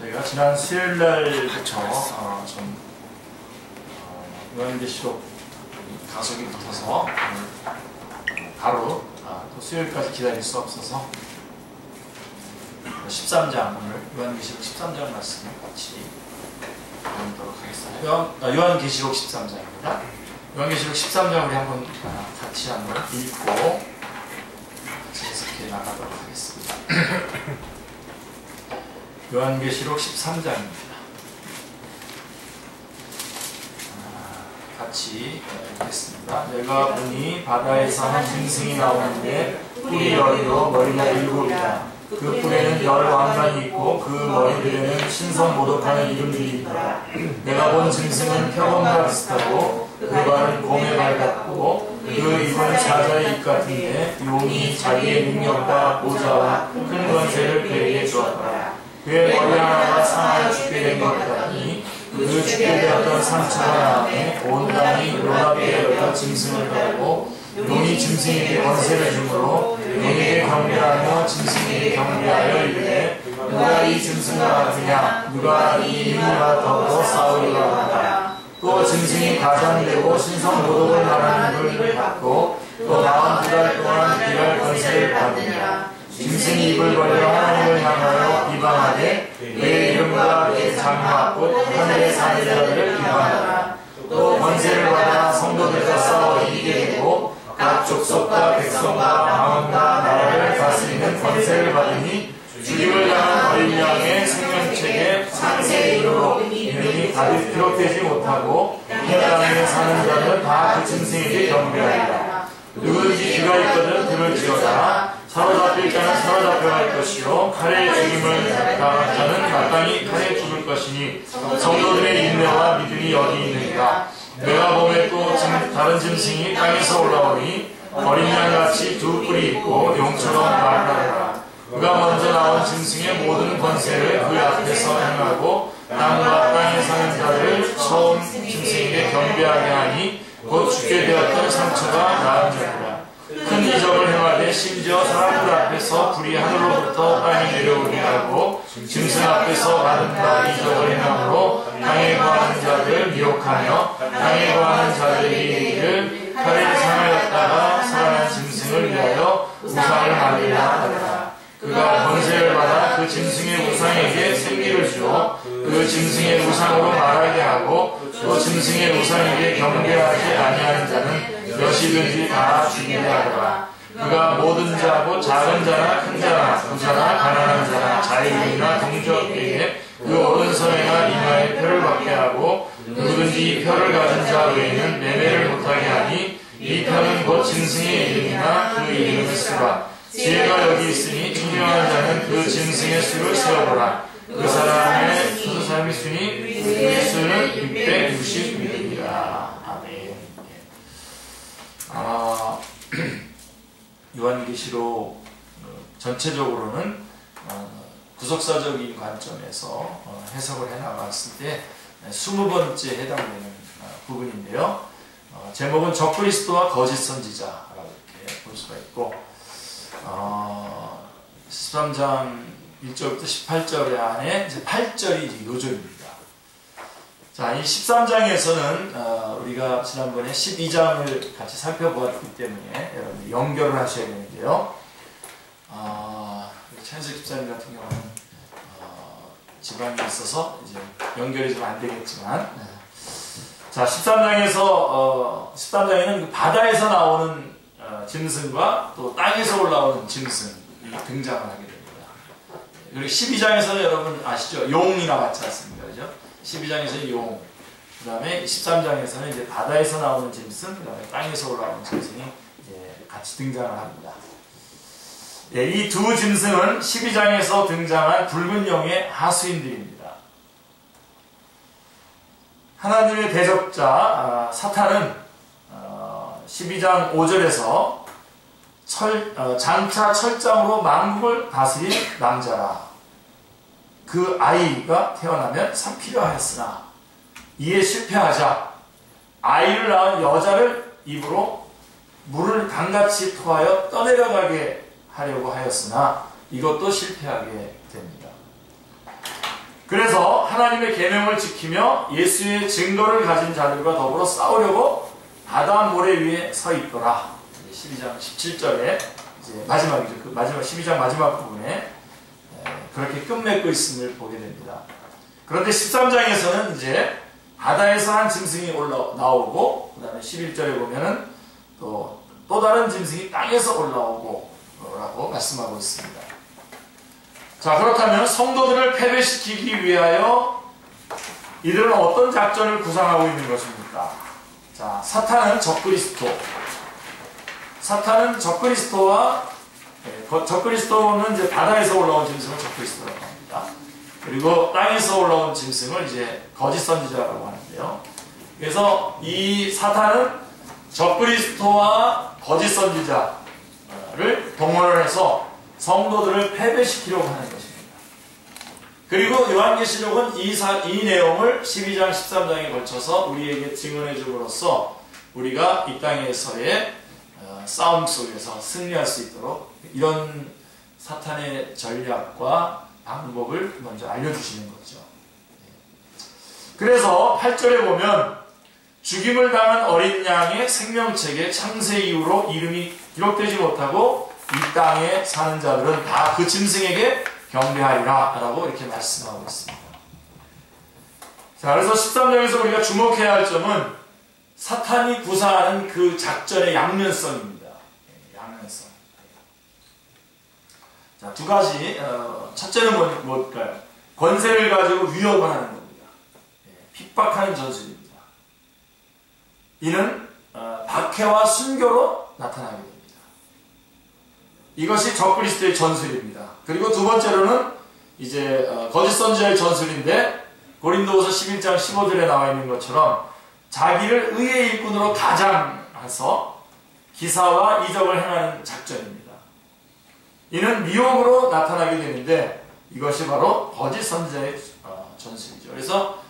저희가 지난 수요일날부터 요한계시록 가속이 붙어서 바로 또 수요일까지 기다릴 수 없어서 13장, 오늘 요한계시록 13장 말씀을 같이 보도록 하겠습니다. 요한계시록 13장입니다. 요한계시록 13장 우리 한번 같이 한번 읽고 같이 해석해 나가도록 하겠습니다. 요한계시록 13장입니다. 같이 읽겠습니다. 내가 보니 바다에서 한 짐승이 나오는데 뿔이 열이로 머리가 일곱이다. 그 뿔에는 열 왕관이 있고 그 머리들에는 신성 모독하는 이름들이 있더라. 내가 본 짐승은 표범과 비슷하고 그 발은 곰의 발 같고 그 입은 사자의 입 같은데 용이 자기의 능력과 보좌와 큰 권세를 그에게 주었더라. 그의 머리 하나가 상하여 죽게 된 것 같으니 그 죽게 되었던 상처가 나오니 온 땅이 요나비에 열려 짐승을 따르고 용이 짐승에게 권세를 주므로 용에게 경배하며 짐승에게 경배하여 이르되 누가 이 짐승과 같으냐 누가 이 이름과 더불어 싸우리라 하더라. 또 짐승이 가장되고 신성 모독을 말하는 입을 받고 또 42달 동안 일할 권세를 받으니라. 짐승이 입을 벌려 하나님을 향하여 비방하되 내 이름과 내 장막 곧 하늘에 사는 자들을 비방하라. 또 권세를 받아 성도들과 싸워 이기게 되고 각 족속과 백성과 방언과 나라를 다스리는 권세를 받으니 죽임을 당한 어린 양의 생명책에 창세의 이름으로 이름이 다시 기록되지 못하고 이 땅에 사는 자는 다 그 짐승에게 경배하리라. 누구든지 귀가 있거든 들을지어다. 사로잡힐 자는 사로잡혀갈 것이요 칼에 죽임을 당한 자는 마땅히 칼에 죽을 것이니 성도들의 인내와 믿음이 여기 있느니라. 내가 보매 또 다른 짐승이 땅에서 올라오니 어린 양같이 두 뿔이 있고 용처럼 말하더라. 그가 먼저 나온 짐승의 모든 권세를 그 앞에서 행하고 땅과 땅에 사는 자를 처음 짐승에게 경배하게 하니 곧 죽게 되었던 상처가 나은 자니라. 큰 이적을 행하되 심지어 사람들 앞에서 불이 하늘로부터 땅에 내려오게 하고 짐승 앞에서 아름다운 이적을 행함으로 땅에 거하는 자들을 미혹하며 땅에 거하는 자들에게 이르기를 칼에 상하였다가 살아난 짐승을 위하여 우상을 만들라 하더라. 그가 권세를 받아 그 짐승의 우상에게 생기를 주어 그 짐승의 우상으로 말하게 하고 또 짐승의 우상에게 경배하지 아니하는 자는 몇이든지 다 죽이게 하더라. 그가 모든 자고 작은 자나 큰 자나 부자나 가난한 자나 자유인이나 동족에게 그 오른손에나 이마에 표를 받게 하고 누구든지 이 표를 가진 자 외에는 매매를 못하게 하니 이 표는 곧 짐승의 이름이나 그 이름을 쓰라. 지혜가 여기 있으니 중요한 자는 그 짐승의 수를 세어보라. 그 사람의 순이 그의 수는 660이니라. 아멘. 요한계시록 전체적으로는 구속사적인 관점에서 해석을 해나갔을 때 20번째 해당되는 부분인데요. 제목은 적그리스도와 거짓 선지자라고 이렇게 볼 수가 있고 13장 1절부터 18절 안에 이제 8절이 요절입니다. 자, 이 13장에서는 우리가 지난번에 12장을 같이 살펴보았기 때문에 여러분들 연결을 하셔야 되는데요. 차현석 집사님 같은 경우는 지방이 있어서 이제 연결이 좀 안 되겠지만, 자, 13장에는 바다에서 나오는 짐승과 또 땅에서 올라오는 짐승이 등장을 하게 됩니다. 그리고 12장에서는 여러분 아시죠? 용이나 같지 않습니까? 그죠? 12장에서는 용, 그 다음에 13장에서는 이제 바다에서 나오는 짐승, 그 다음에 땅에서 올라오는 짐승이 이제 같이 등장을 합니다. 예, 이 두 짐승은 12장에서 등장한 붉은 용의 하수인들입니다. 하나님의 대적자 사탄은 12장 5절에서 장차 철장으로 만국을 다스릴 남자라. 그 아이가 태어나면 삼키려 하였으나 이에 실패하자 아이를 낳은 여자를 입으로 물을 강같이 토하여 떠내려가게 하려고 하였으나 이것도 실패하게 됩니다. 그래서 하나님의 계명을 지키며 예수의 증거를 가진 자들과 더불어 싸우려고 바다 모래 위에 서 있더라. 12장 17절에 이제 마지막이죠. 그 마지막 12장 마지막 부분에 그렇게 끝맺고 있음을 보게 됩니다. 그런데 13장에서는 이제 바다에서 한 짐승이 나오고, 그 다음에 11절에 보면은 또 다른 짐승이 땅에서 올라오고 라고 말씀하고 있습니다. 자, 그렇다면 성도들을 패배시키기 위하여 이들은 어떤 작전을 구상하고 있는 것입니까? 자, 사탄은 적그리스도. 사탄은 적그리스도와, 적그리스도는 이제 바다에서 올라온 짐승을 적그리스도라고 합니다. 그리고 땅에서 올라온 짐승을 이제 거짓 선지자라고 하는데요. 그래서 이 사탄은 적그리스도와 거짓 선지자를 동원을 해서 성도들을 패배시키려고 하는 것입니다. 그리고 요한계시록은 이 내용을 12장, 13장에 걸쳐서 우리에게 증언해 줌으로써 우리가 이 땅에서의 싸움 속에서 승리할 수 있도록 이런 사탄의 전략과 방법을 먼저 알려주시는 거죠. 그래서 8절에 보면 죽임을 당한 어린 양의 생명책에 창세 이후로 이름이 기록되지 못하고 이 땅에 사는 자들은 다 그 짐승에게 경배하리라 라고 이렇게 말씀하고 있습니다. 자, 그래서 13장에서 우리가 주목해야 할 점은 사탄이 구사하는 그 작전의 양면성입니다. 양면성. 자, 두 가지. 첫째는 뭘까요? 권세를 가지고 위협을 하는 겁니다. 핍박하는 전술입니다. 이는 박해와 순교로 나타나게 됩니다. 이것이 적그리스도의 전술입니다. 그리고 두 번째로는 이제 거짓 선지자의 전술인데 고린도후서 11장 15절에 나와 있는 것처럼 자기를 의의 일꾼으로 가장해서 기사와 이적을 행하는 작전입니다. 이는 미혹으로 나타나게 되는데 이것이 바로 거짓 선지자의 전술이죠. 그래서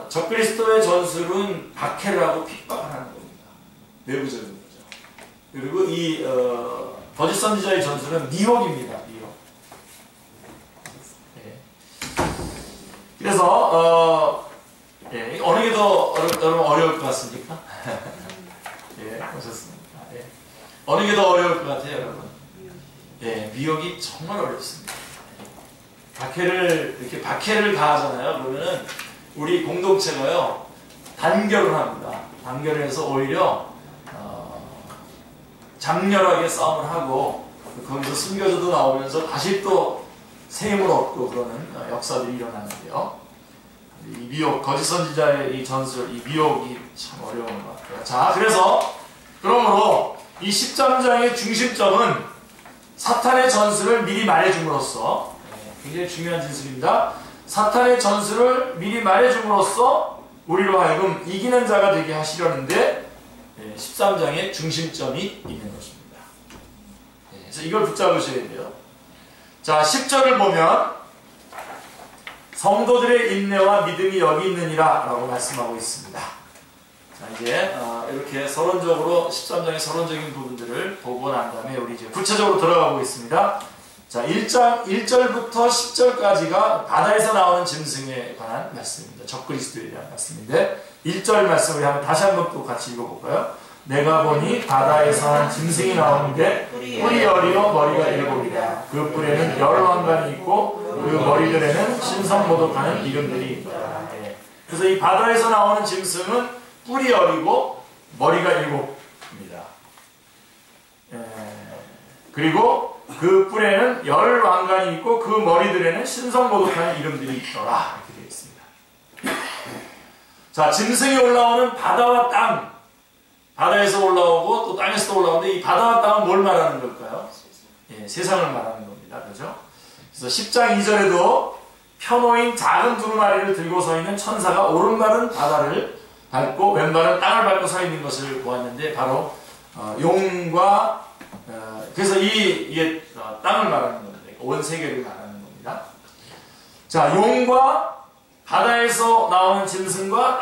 적그리스도의 전술은 박해를 하고 핍박을 하는 겁니다. 내부적인 거죠. 그리고 이 거짓 선지자의 전술은 미혹입니다. 미혹. 예. 그래서 어느 게 더 여러분 어려울 것 같습니까? 예, 오셨습니까? 예. 어느 게 더 어려울 것 같아요, 여러분? 예, 미혹이 정말 어렵습니다. 이렇게 박해를 가하잖아요. 그러면은 우리 공동체가요 단결을 합니다. 단결을 해서 오히려 장렬하게 싸움을 하고 거기서 순교자도 나오면서 다시 또 새 힘을 얻고 그러는 역사들이 일어나는데요. 이 미혹, 거짓 선지자의 이 전술, 이 미혹이 참 어려운 것 같아요. 자, 그러므로 이 13장의 중심점은 사탄의 전술을 미리 말해줌으로써, 굉장히 중요한 진술입니다. 사탄의 전술을 미리 말해줌으로써 우리로 하여금 이기는 자가 되게 하시려는데 13장의 중심점이 있는 것입니다. 그래서 이걸 붙잡으셔야 돼요. 자, 10절을 보면 성도들의 인내와 믿음이 여기 있느니라 라고 말씀하고 있습니다. 자, 이제 이렇게 서론적으로 13장의 서론적인 부분들을 보고 난 다음에 우리 이제 구체적으로 들어가고 있습니다. 자, 1장 1절부터 10절까지가 바다에서 나오는 짐승에 관한 말씀입니다. 적그리스도에 대한 말씀인데 1절 말씀을 다시 한번 또 같이 읽어볼까요? 내가 보니 바다에서 한 짐승이 나오는데 뿔이 여리어 머리가 일곱이다. 그 뿔에는 열 왕관이 있고 그 머리들에는 신성모독하는 이름들이 있다. 그래서 이 바다에서 나오는 짐승은 뿔이 여리고 머리가 일곱입니다. 그리고 그 뿔에는 열 왕관이 있고 그 머리들에는 신성모독하는 이름들이 있더라. 이렇게 되어 있습니다. 자, 짐승이 올라오는 바다와 땅, 바다에서 올라오고 또 땅에서 올라오는데 이 바다와 땅은 뭘 말하는 걸까요? 예, 세상을 말하는 겁니다. 그죠? 그래서 10장 2절에도 펴놓인 작은 두루마리를 들고 서 있는 천사가 오른발은 바다를 밟고 왼발은 땅을 밟고 서 있는 것을 보았는데 바로 용과 그래서 이게 땅을 말하는 겁니다. 온 세계를 말하는 겁니다. 자, 용과 바다에서 나오는 짐승과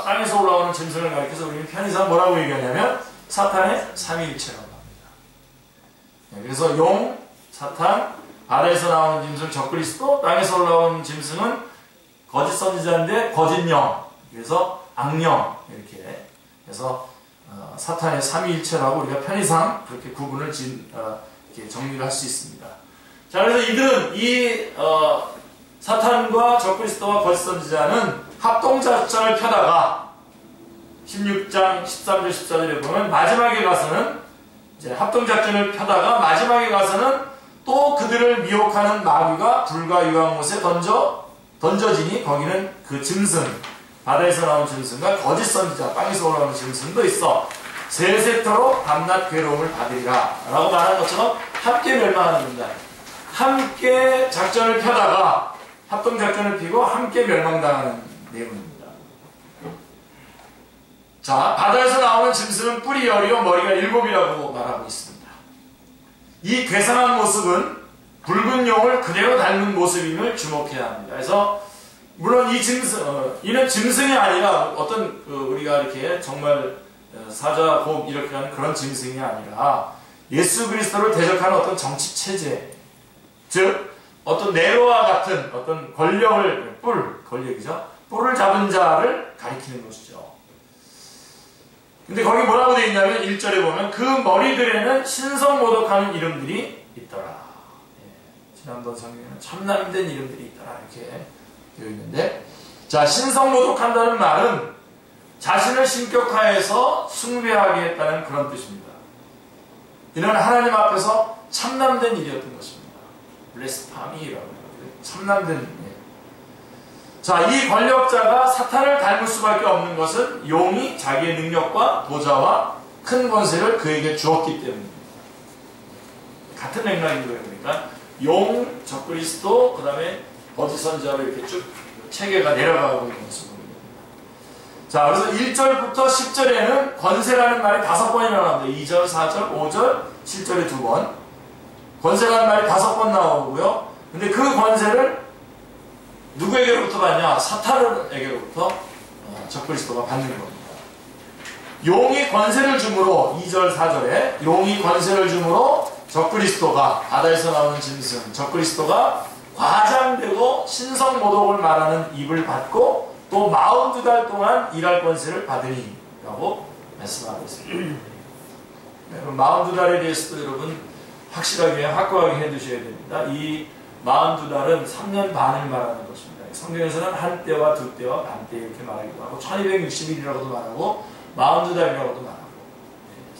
땅에서 올라오는 짐승을 가리켜서 우리는 편의상 뭐라고 얘기하냐면 사탄의 삼위일체라고 합니다. 그래서 용, 사탄, 바다에서 나오는 짐승 적그리스도, 땅에서 올라오는 짐승은 거짓 선지자인데 거짓 영, 그래서 악령 이렇게 해서 사탄의 삼위일체라고 우리가 편의상 그렇게 구분을 이렇게 정리를 할 수 있습니다. 자, 그래서 이들은 이 사탄과 적그리스도와 거짓 선지자는 합동작전을 펴다가 16장 13절 14절에 보면 마지막에 가서는 이제 합동작전을 펴다가 마지막에 가서는 또 그들을 미혹하는 마귀가 불과 유황못에 던져지니 거기는 그 짐승, 바다에서 나온 짐승과 거짓 선지자, 땅에서 올라오는 짐승도 있어 세세토록 밤낮 괴로움을 받으리라 라고 말한 것처럼 함께 멸망하는 겁니다. 함께 작전을 펴다가 합동작전을 피고 함께 멸망당하는 내용입니다. 자, 바다에서 나오는 짐승은 뿔이 10이요 머리가 7이라고 말하고 있습니다. 이 괴상한 모습은 붉은 용을 그대로 닮은 모습임을 주목해야 합니다. 그래서 물론 이 짐승, 이는 짐승이 아니라 어떤 우리가 이렇게 정말 사자, 곰 이렇게 하는 그런 짐승이 아니라 예수 그리스도를 대적하는 어떤 정치 체제, 즉 어떤 네로와 같은 어떤 권력을 권력이죠. 뿔을 잡은 자를 가리키는 것이죠. 근데 거기 뭐라고 되어 있냐면 1절에 보면 그 머리들에는 신성모독하는 이름들이 있더라. 지난번 성경에는 참남된 이름들이 있더라 이렇게 되어 있는데, 자, 신성모독한다는 말은 자신을 신격화해서 숭배하게 했다는 그런 뜻입니다. 이는 하나님 앞에서 참남된 일이었던 것입니다. 블레스파미라고 참남된. 자, 이 권력자가 사탄을 닮을 수밖에 없는 것은 용이 자기의 능력과 보좌와 큰 권세를 그에게 주었기 때문입니다. 같은 맥락이고요. 그러니까 용, 적그리스도, 그 다음에 거짓 선지자로 이렇게 쭉 체계가 내려가고 있는 것을 보입니다. 자, 그래서 1절부터 10절에는 권세라는 말이 5번이나 나옵니다. 2절, 4절, 5절, 7절에 2번. 권세라는 말이 5번 나오고요. 근데 그 권세를 누구에게로부터 받냐? 사탄에게로부터 적그리스도가 받는 겁니다. 용이 권세를 주므로 2절 4절에 용이 권세를 주므로 적그리스도가, 바다에서 나오는 짐승 적그리스도가 과장되고 신성모독을 말하는 입을 받고 또 42달 동안 일할 권세를 받으니 라고 말씀하고 있습니다. 42달에 대해서도 여러분 확실하게 확고하게 해두셔야 됩니다. 이 42달은 3년 반을 말하는 것입니다. 성경에서는 한 때와 두 때와 반 때 이렇게 말하기도 하고 1260일이라고도 말하고 42달이라고도 말하고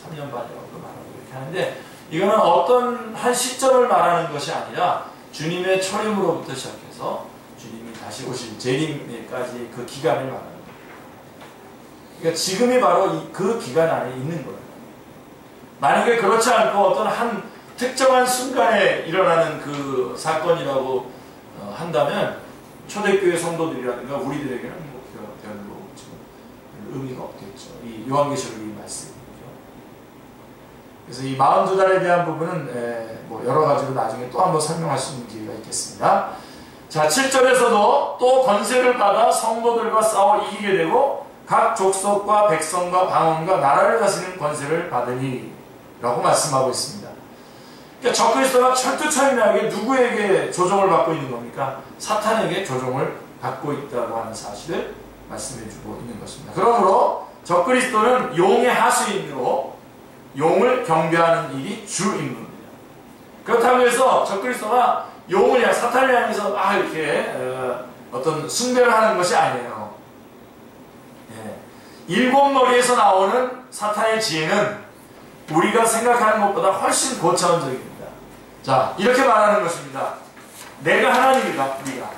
3년 반이라고도 말하고 이렇게 하는데, 이거는 어떤 한 시점을 말하는 것이 아니라 주님의 초림으로부터 시작해서 주님이 다시 오실 재림까지 그 기간을 말하는 거예요. 그러니까 지금이 바로 그 기간 안에 있는 거예요. 만약에 그렇지 않고 어떤 한 특정한 순간에 일어나는 그 사건이라고 한다면 초대교회 성도들이라든가 우리들에게는 뭐 별로 의미가 없겠죠. 이 요한계시록의 말씀이죠. 그래서 이 42달에 대한 부분은 뭐 여러 가지로 나중에 또 한번 설명할 수 있는 기회가 있겠습니다. 자, 7절에서도 또 권세를 받아 성도들과 싸워 이기게 되고 각 족속과 백성과 방언과 나라를 다스리는 권세를 받으니 라고 말씀하고 있습니다. 그러니까 적그리스도가 철두철미하게 누구에게 조종을 받고 있는 겁니까? 사탄에게 조종을 받고 있다고 하는 사실을 말씀해주고 있는 것입니다. 그러므로 적그리스도는 용의 하수인으로 용을 경배하는 일이 주 임무입니다. 그렇다고 해서 적그리스도가 용을 사탄을 향해서 이렇게 어떤 숭배를 하는 것이 아니에요. 일곱 머리에서 나오는 사탄의 지혜는 우리가 생각하는 것보다 훨씬 고차원적입니다. 자, 이렇게 말하는 것입니다. 내가 하나님이다, 우리가.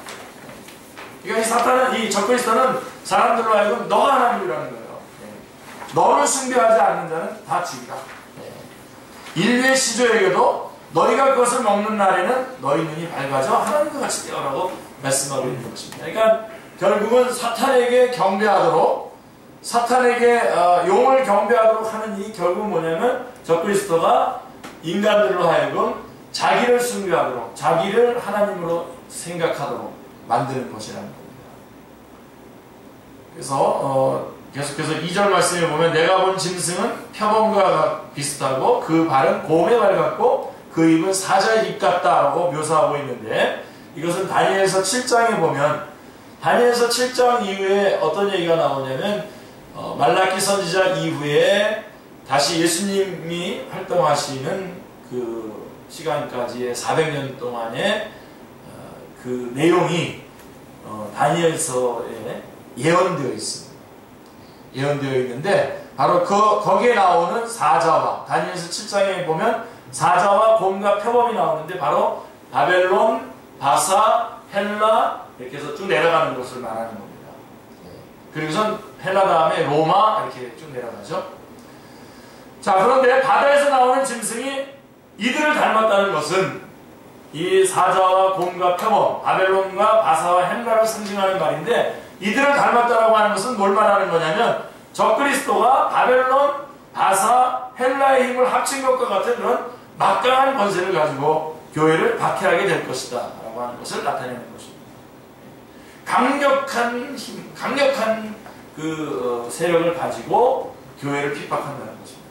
그러니까 이 사탄은, 이 적그리스도는 사람들로 하여금 너가 하나님이라는 거예요. 너를 숭배하지 않는 자는 다 죽이다. 인류의 시조에게도 너희가 그것을 먹는 날에는 너희 눈이 밝아져 하나님과 같이 되어라고 말씀하고 있는 것입니다. 그러니까 결국은 사탄에게 경배하도록, 사탄에게 용을 경배하도록 하는 일이 결국 뭐냐면 적그리스도가 인간들로 하여금 자기를 숭배하도록, 자기를 하나님으로 생각하도록 만드는 것이라는 겁니다. 그래서 계속해서 2절 말씀에 보면 내가 본 짐승은 표범과 비슷하고 그 발은 곰의 발 같고 그 입은 사자의 입 같다라고 묘사하고 있는데, 이것은 다니엘서 7장에 보면 다니엘서 7장 이후에 어떤 얘기가 나오냐면 말라기 선지자 이후에 다시 예수님이 활동하시는 그 시간까지의 400년 동안의 그 내용이 다니엘서에 예언되어 있습니다. 예언되어 있는데 바로 거기에 나오는 사자와 다니엘서 7장에 보면 사자와 곰과 표범이 나오는데 바로 바벨론, 바사, 헬라 이렇게 해서 쭉 내려가는 것을 말하는 겁니다. 그리고선 헬라 다음에 로마 이렇게 쭉 내려가죠. 자, 그런데 바다에서 나오는 짐승이 이들을 닮았다는 것은 이 사자와 곰과 표범, 바벨론과 바사와 헬라를 상징하는 말인데 이들을 닮았다라고 하는 것은 뭘 말하는 거냐면 적그리스도가 바벨론, 바사, 헬라의 힘을 합친 것과 같은 그런 막강한 권세를 가지고 교회를 박해하게 될 것이다 라고 하는 것을 나타내는 것입니다. 강력한 힘, 강력한 그 세력을 가지고 교회를 핍박한다는 것입니다.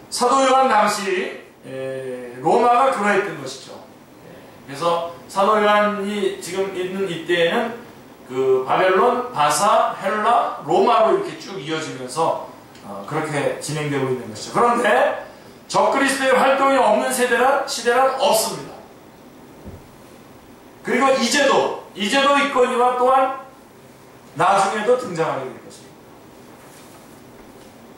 사도 요한 당시 로마가 그러했던 것이죠. 그래서 사도 요한이 지금 있는 이때에는 그 바벨론, 바사, 헬라, 로마로 이렇게 쭉 이어지면서 그렇게 진행되고 있는 것이죠. 그런데 적그리스도의 활동이 없는 시대란 없습니다. 그리고 이제도 있거니와 또한 나중에도 등장하게 될 것입니다.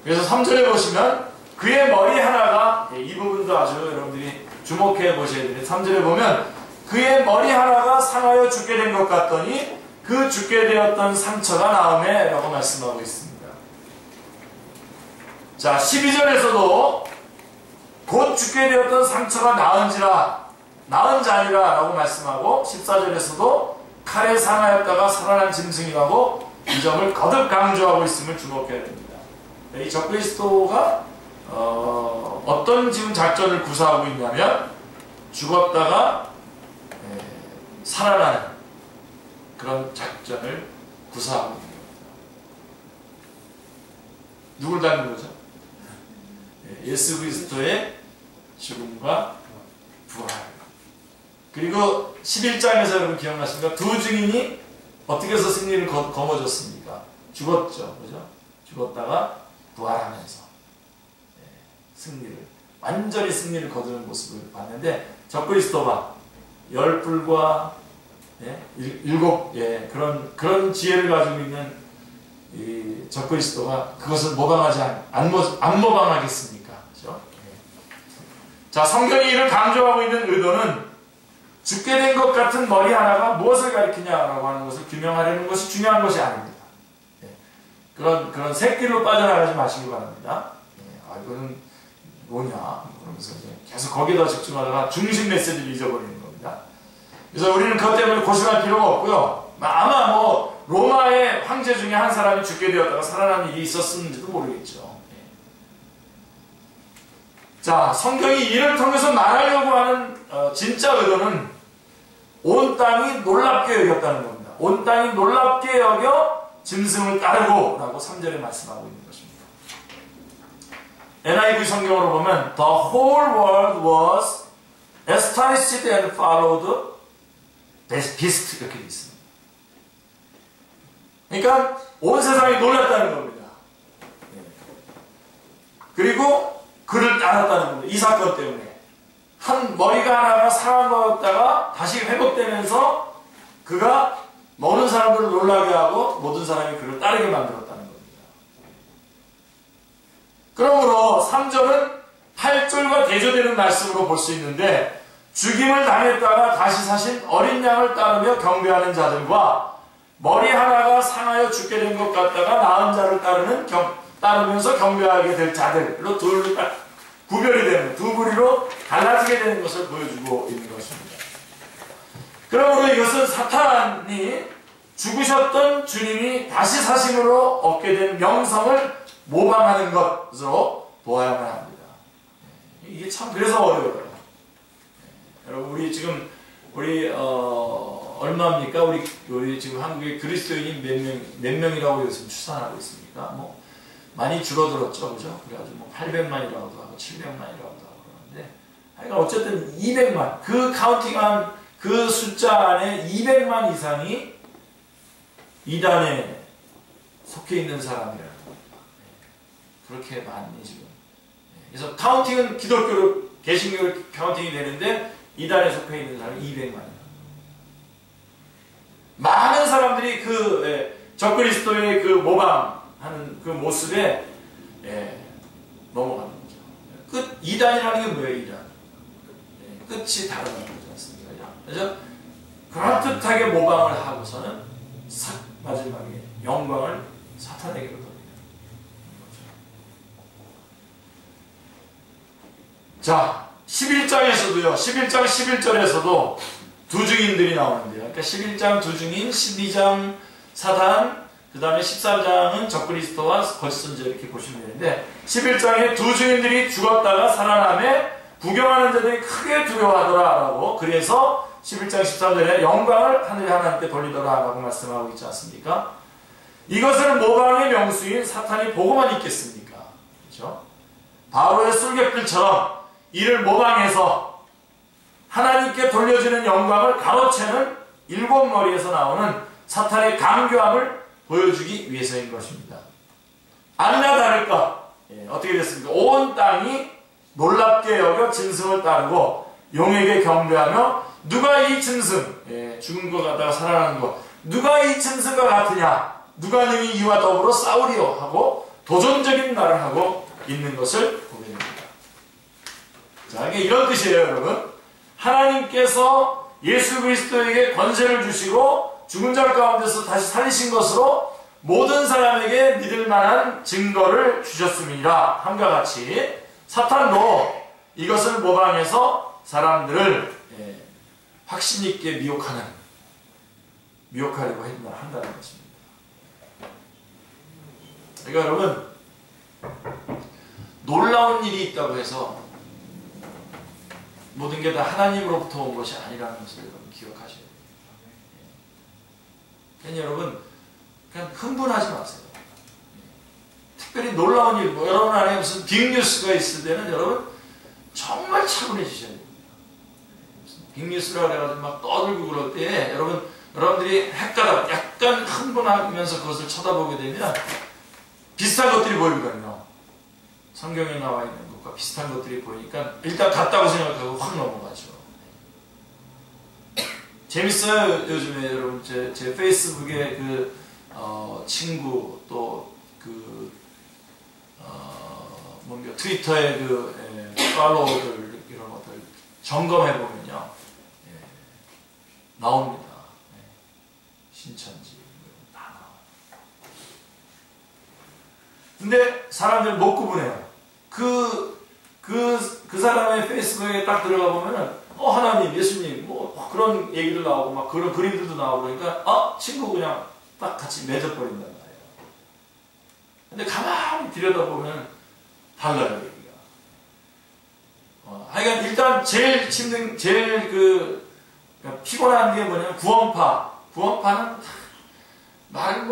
그래서 3절에 보시면 그의 머리 하나가 이 부분도 아주 여러분들이 주목해 보셔야 되는데 3절에 보면 그의 머리 하나가 상하여 죽게 된 것 같더니 그 죽게 되었던 상처가 나음에 라고 말씀하고 있습니다. 자, 12절에서도 곧 죽게 되었던 상처가 나은 자니라 라고 말씀하고 14절에서도 칼에 상하였다가 살아난 짐승이라고 이 점을 거듭 강조하고 있음을 주목해야 됩니다. 이 적그리스도가 어떤 지금 작전을 구사하고 있냐면 죽었다가 살아나는 그런 작전을 구사하고 있는 겁니다. 누굴 닮은 거죠? 예수 그리스도의 죽음과 부활. 그리고 11장에서 여러분 기억나십니까? 두 증인이 어떻게 해서 승리를 거머쥐었습니까? 죽었죠. 그죠? 죽었다가 부활하면서 완전히 승리를 거두는 모습을 봤는데 적그리스도가 열불과 일곱 그런 지혜를 가지고 있는 이 적그리스도가 그것을 모방하지 안 모방하겠습니까? 그렇죠? 자, 성경이 이를 강조하고 있는 의도는 죽게 된 것 같은 머리 하나가 무엇을 가리키냐라고 하는 것을 규명하려는 것이 중요한 것이 아닙니다. 그런 새길로 빠져나가지 마시기 바랍니다. 이거는 뭐냐 그러면서 계속 거기다 집중하다가 중심 메시지를 잊어버리는 겁니다. 그래서 우리는 그것 때문에 고심할 필요가 없고요. 아마 뭐 로마의 황제 중에 한 사람이 죽게 되었다가 살아난 일이 있었는지도 모르겠죠. 자, 성경이 이를 통해서 말하려고 하는 진짜 의도는 온 땅이 놀랍게 여겼다는 겁니다. 온 땅이 놀랍게 여겨 짐승을 따르고 라고 3절에 말씀하고 있는 것입니다. NIV 성경으로 보면 The whole world was astonished and followed the beast 이렇게 되어 있습니다. 그러니까 온 세상이 놀랐다는 겁니다. 그리고 그를 따랐다는 겁니다. 이 사건 때문에 한 머리가 하나가 상한 거였다가 다시 회복되면서 그가 모든 사람들을 놀라게 하고 모든 사람이 그를 따르게 만들었다는 겁니다. 그러므로 3절은 8절과 대조되는 말씀으로 볼 수 있는데 죽임을 당했다가 다시 사신 어린 양을 따르며 경배하는 자들과 머리 하나가 상하여 죽게 된 것 같다가 나은 자를 따르면서 경배하게 될 자들로 구별이 되는 두 부리로 갈라지게 되는 것을 보여주고 있는 것입니다. 그러므로 이것은 사탄이 죽으셨던 주님이 다시 사심으로 얻게 된 명성을 모방하는 것으로 보아야만 합니다. 이게 참 그래서 어려워요. 여러분 우리 얼마입니까? 우리 지금 한국의 그리스도인이 몇 명이라고 요즘 추산하고 있습니까? 뭐 많이 줄어들었죠, 그죠? 그래가지고 뭐 800만이라고도 하고 700만이라고도 하고 그러는데, 하여간 어쨌든 200만 그 그 숫자 안에 200만 이상이 이단에 속해 있는 사람이라는 겁니다. 그렇게 많이 지금. 그래서 카운팅은 기독교로, 개신교로 카운팅이 되는데 이단에 속해 있는 사람이 200만이에요. 많은 사람들이 그 적그리스도의 그 모방하는 그 모습에 넘어가는 거죠. 이단이라는 게 뭐예요? 이단. 끝이 다르다는 거지 않습니까? 그래서 그럴듯하게 모방을 하고서는 마지막에 영광을 사탄에게로 돌리는 거죠. 자, 11장에서도요, 11장 11절에서도 두 증인들이 나오는데요. 그러니까 11장 두 증인, 12장 사단, 그 다음에 13장은 적그리스도와 거짓 선지 이렇게 보시면 되는데, 11장에 두 증인들이 죽었다가 살아남에 부경하는 자들이 크게 두려워하더라 라고, 그래서 11장 13절에 영광을 하늘의 하나님께 돌리더라 라고 말씀하고 있지 않습니까? 이것을 모방의 명수인 사탄이 보고만 있겠습니까? 그렇죠? 바로의 술객들처럼 이를 모방해서 하나님께 돌려주는 영광을 가로채는 일곱 머리에서 나오는 사탄의 강교함을 보여주기 위해서인 것입니다. 아니나 다를까? 어떻게 됐습니까? 온 땅이 놀랍게 여겨 짐승을 따르고 용에게 경배하며 누가 이 짐승, 죽은 것 같다가 살아나는 것, 누가 이 짐승과 같으냐? 누가 능히 이와 더불어 싸우리요? 하고 도전적인 말을 하고 있는 것을 보게 됩니다. 자, 이게 이런 뜻이에요, 여러분. 하나님께서 예수 그리스도에게 권세를 주시고 죽은 자 가운데서 다시 살리신 것으로 모든 사람에게 믿을 만한 증거를 주셨음이라 함과 같이 사탄도 이것을 모방해서 사람들을 확신 있게 미혹하려고 한다는 것입니다. 그러니까 여러분, 놀라운 일이 있다고 해서 모든 게 다 하나님으로부터 온 것이 아니라는 것을 여러분 기억하셔야 됩니다. 그러니까 여러분, 그냥 흥분하지 마세요. 특별히 놀라운 일, 뭐 여러분 안에 무슨 빅뉴스가 있을 때는 여러분 정말 차분해지셔야 됩니다. 빅뉴스라고 해가지고 막 떠들고 그럴 때 여러분들이 헷갈아 약간 흥분하면서 그것을 쳐다보게 되면 비슷한 것들이 보이거든요. 성경에 나와 있는 것과 비슷한 것들이 보이니까 일단 같다고 생각하고 확 넘어가죠. 재밌어요. 요즘에 여러분 제 페이스북에 그 친구 또 그 뭔가 트위터에 그 팔로워들 이런 것들 점검해 보면요 나옵니다. 신천지 다 나와요. 근데 사람들 못 구분해요. 그 사람의 페이스북에 딱 들어가 보면은 하나님, 예수님 뭐 그런 얘기들 나오고 막 그런 그림들도 나오고 그러니까 친구 그냥 딱 같이 맺어버린단 말이에요. 근데 가만히 들여다보면 달라요, 얘기가. 하여간 일단 제일 힘든, 제일 피곤한 게 뭐냐면 구원파는 말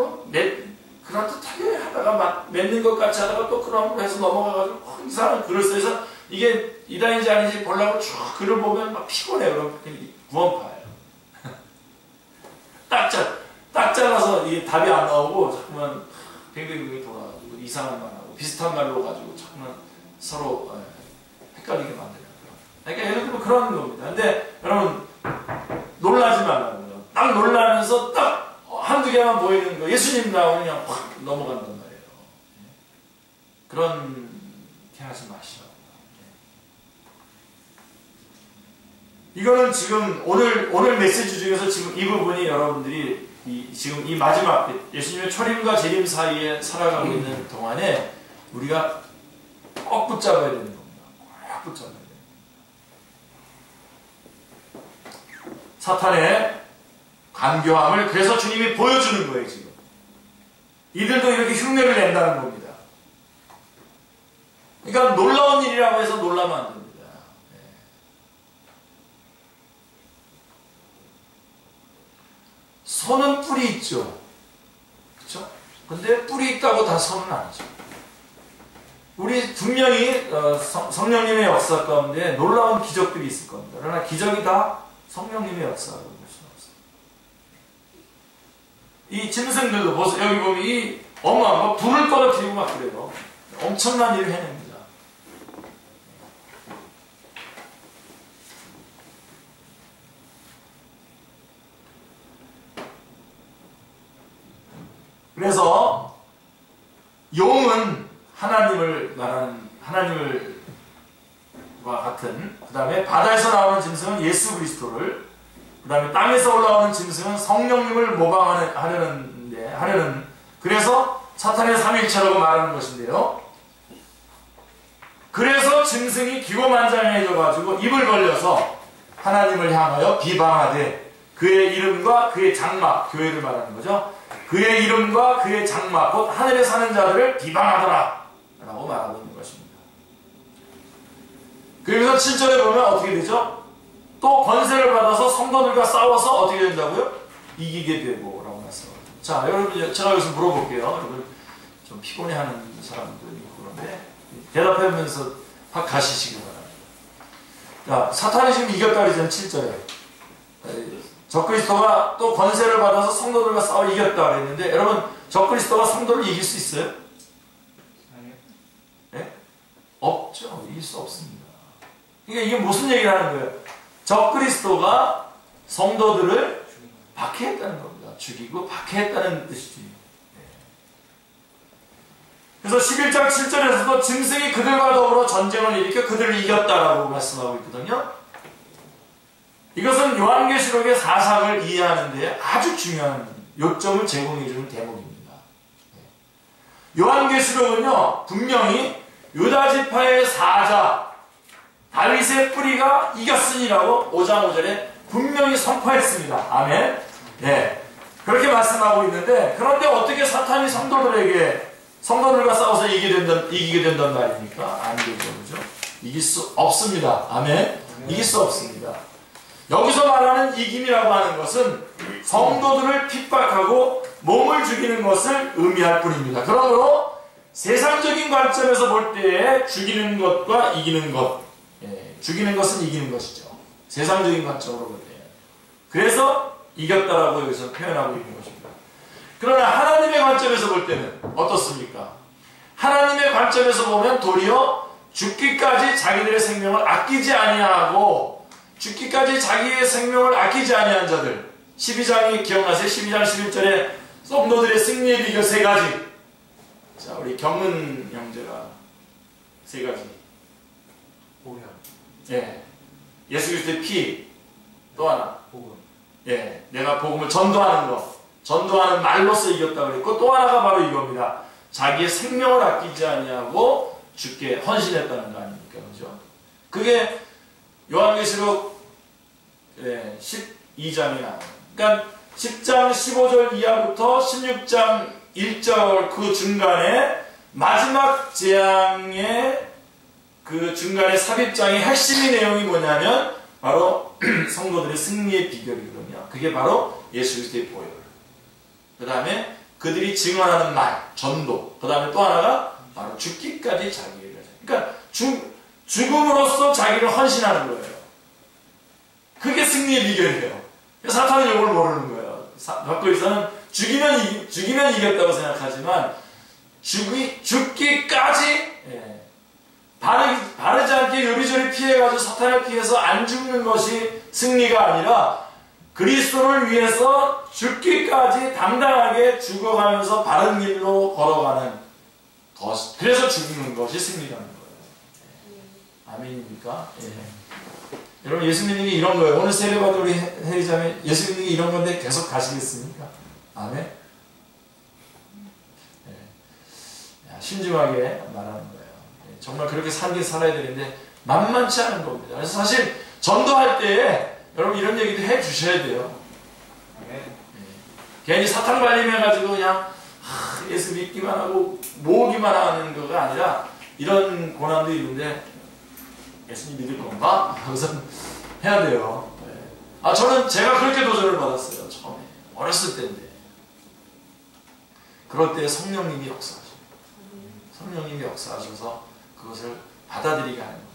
그럴듯하게 하다가 막 맺는 것 같이 하다가 또 그런 거 해서 넘어가가지고 이 사람은 글을 써서 이게 이단인지 아닌지 보려고 쭉 글을 보면 막 피곤해요. 그럼 구원파예요. 딱 잘라서 이게 답이 안 나오고 자꾸만 뱅뱅뱅 돌아가지고 이상한 말하고 비슷한 말로 가지고 자꾸만 서로 헷갈리게 만드는 거예요. 그러니까 예를 들면 그런 겁니다. 근데 여러분 놀라지 말라고요. 딱 놀라면서 딱 한두 개만 보이는 거 예수님 나오면 그냥 확 넘어간단 말이에요. 그렇게 하지 마시오. 이거는 지금 오늘 메시지 중에서 지금 이 부분이 여러분들이 지금 이 마지막 예수님의 초림과 재림 사이에 살아가고 있는 동안에 우리가 꼭 붙잡아야 되는 겁니다. 꼭 붙잡아야 돼요. 사탄의 간교함을 그래서 주님이 보여주는 거예요, 지금. 이들도 이렇게 흉내를 낸다는 겁니다. 그러니까 놀라운 일이라고 해서 놀라면 안 됩니다. 선은 뿔이 있죠. 그렇죠? 근데 뿔이 있다고 다 선은 아니죠. 우리 분명히 성령님의 역사 가운데 놀라운 기적들이 있을 겁니다. 그러나 기적이 다 성령님의 역사라고 볼 수는 없어요. 이 짐승들도 보세요. 여기 보면 이 어마어마 불을 떨어뜨리고 막 그래요. 엄청난 일을 해냅니다. 그래서 용은 하나님을 말하는 하나님과 같은, 그 다음에 바다에서 나오는 짐승은 예수 그리스도를, 그 다음에 땅에서 올라오는 짐승은 성령님을 모방하려는 그래서 사탄의 삼위일체라고 말하는 것인데요. 그래서 짐승이 기고만장해져 가지고 입을 벌려서 하나님을 향하여 비방하되 그의 이름과 그의 장막, 교회를 말하는 거죠. 그의 이름과 그의 장막, 곧 하늘에 사는 자들을 비방하더라 라고 말하고 있는 것입니다. 그래서 7절에 보면 어떻게 되죠? 또 권세를 받아서 성도들과 싸워서 어떻게 된다고요? 이기게 되고 라고 말씀합니다. 자, 여러분, 제가 여기서 물어볼게요. 여러분 좀 피곤해하는 사람들이 있고 그런데 대답하면서 확 가시시기 바랍니다. 자, 사탄이 지금 이겼다 그러잖아요. 7절에 적그리스도가 또 권세를 받아서 성도들과 싸워 이겼다 그랬는데, 여러분 적그리스도가 성도를 이길 수 있어요? 네? 없죠. 이길 수 없습니다. 그러니까 이게 무슨 얘기를 하는 거예요? 적그리스도가 성도들을 박해했다는 겁니다. 죽이고 박해했다는 뜻이지. 그래서 11장 7절에서도 짐승이 그들과 더불어 전쟁을 일으켜 그들을 이겼다라고 말씀하고 있거든요. 이것은 요한계시록의 사상을 이해하는 데 아주 중요한 요점을 제공해주는 대목입니다. 요한계시록은요, 분명히 유다지파의 사자 다윗의 뿌리가 이겼으니라고 5장 5절에 분명히 선포했습니다. 아멘. 네. 그렇게 말씀하고 있는데, 그런데 어떻게 사탄이 성도들과 싸워서 이기게 된단 말입니까? 안 되죠. 그죠? 이길 수 없습니다. 아멘. 이길 수 없습니다. 여기서 말하는 이김이라고 하는 것은 성도들을 핍박하고 몸을 죽이는 것을 의미할 뿐입니다. 그러므로 세상적인 관점에서 볼 때에 죽이는 것과 이기는 것, 죽이는 것은 이기는 것이죠. 세상적인 관점으로 볼 때. 그래서 이겼다라고 여기서 표현하고 있는 것입니다. 그러나 하나님의 관점에서 볼 때는 어떻습니까? 하나님의 관점에서 보면 도리어 죽기까지 자기들의 생명을 아끼지 아니하고, 죽기까지 자기의 생명을 아끼지 아니한 자들, 12장이 기억나세요? 12장 11절에 성도들의 승리의 비결 3가지. 자, 우리 경은 형제가 3가지. 보혈. 예. 예수 그리스도의 피. 또 하나. 복음. 예. 내가 복음을 전도하는 것. 전도하는 말로써 이겼다 그랬고, 또 하나가 바로 이겁니다. 자기의 생명을 아끼지 아니하고 죽게 헌신했다는 거 아닙니까? 그죠? 그게 요한계시록 12장이 나와요. 그러니까 10장 15절 이하부터 16장 1절 그 중간에 마지막 재앙의 그 중간에 삽입장의 핵심의 내용이 뭐냐면 바로 성도들의 승리의 비결이거든요. 그게 바로 예수 그리스도의 보혈. 그 다음에 그들이 증언하는 말, 전도. 그 다음에 또 하나가 바로 죽기까지 자기를. 그러니까 죽음으로써 자기를 헌신하는 거예요. 그게 승리의 비결이에요. 사탄은 이걸 모르는 거예요. 적그리스도는 죽이면 이겼다고 생각하지만 죽기까지 바르지 않게 요리조리 피해가지고 사탄을 피해서 안 죽는 것이 승리가 아니라 그리스도를 위해서 죽기까지 당당하게 죽어가면서 바른 길로 걸어가는 것. 그래서 죽는 것이 승리라는 거예요. 아멘입니까? 예. 여러분, 예수 믿는 게 이런 거예요. 오늘 세례받은 우리 회의자매, 예수 믿는 게 이런 건데 계속 가시겠습니까? 아멘? 예. 신중하게 말하는 거예요. 예. 정말 그렇게 살긴 살아야 되는데 만만치 않은 겁니다. 그래서 사실 전도할 때 여러분 이런 얘기도 해 주셔야 돼요. 예. 괜히 사탕 발림해가지고 그냥 예수 믿기만 하고 모으기만 하는 거가 아니라 이런 고난도 있는데 예수님 믿을 건가? 우선 해야 돼요. 네. 저는 제가 그렇게 도전을 받았어요. 처음에. 어렸을 때인데. 그럴 때 성령님이 역사하셔요. 성령님이 역사하셔서 그것을 받아들이게 하는 거예요.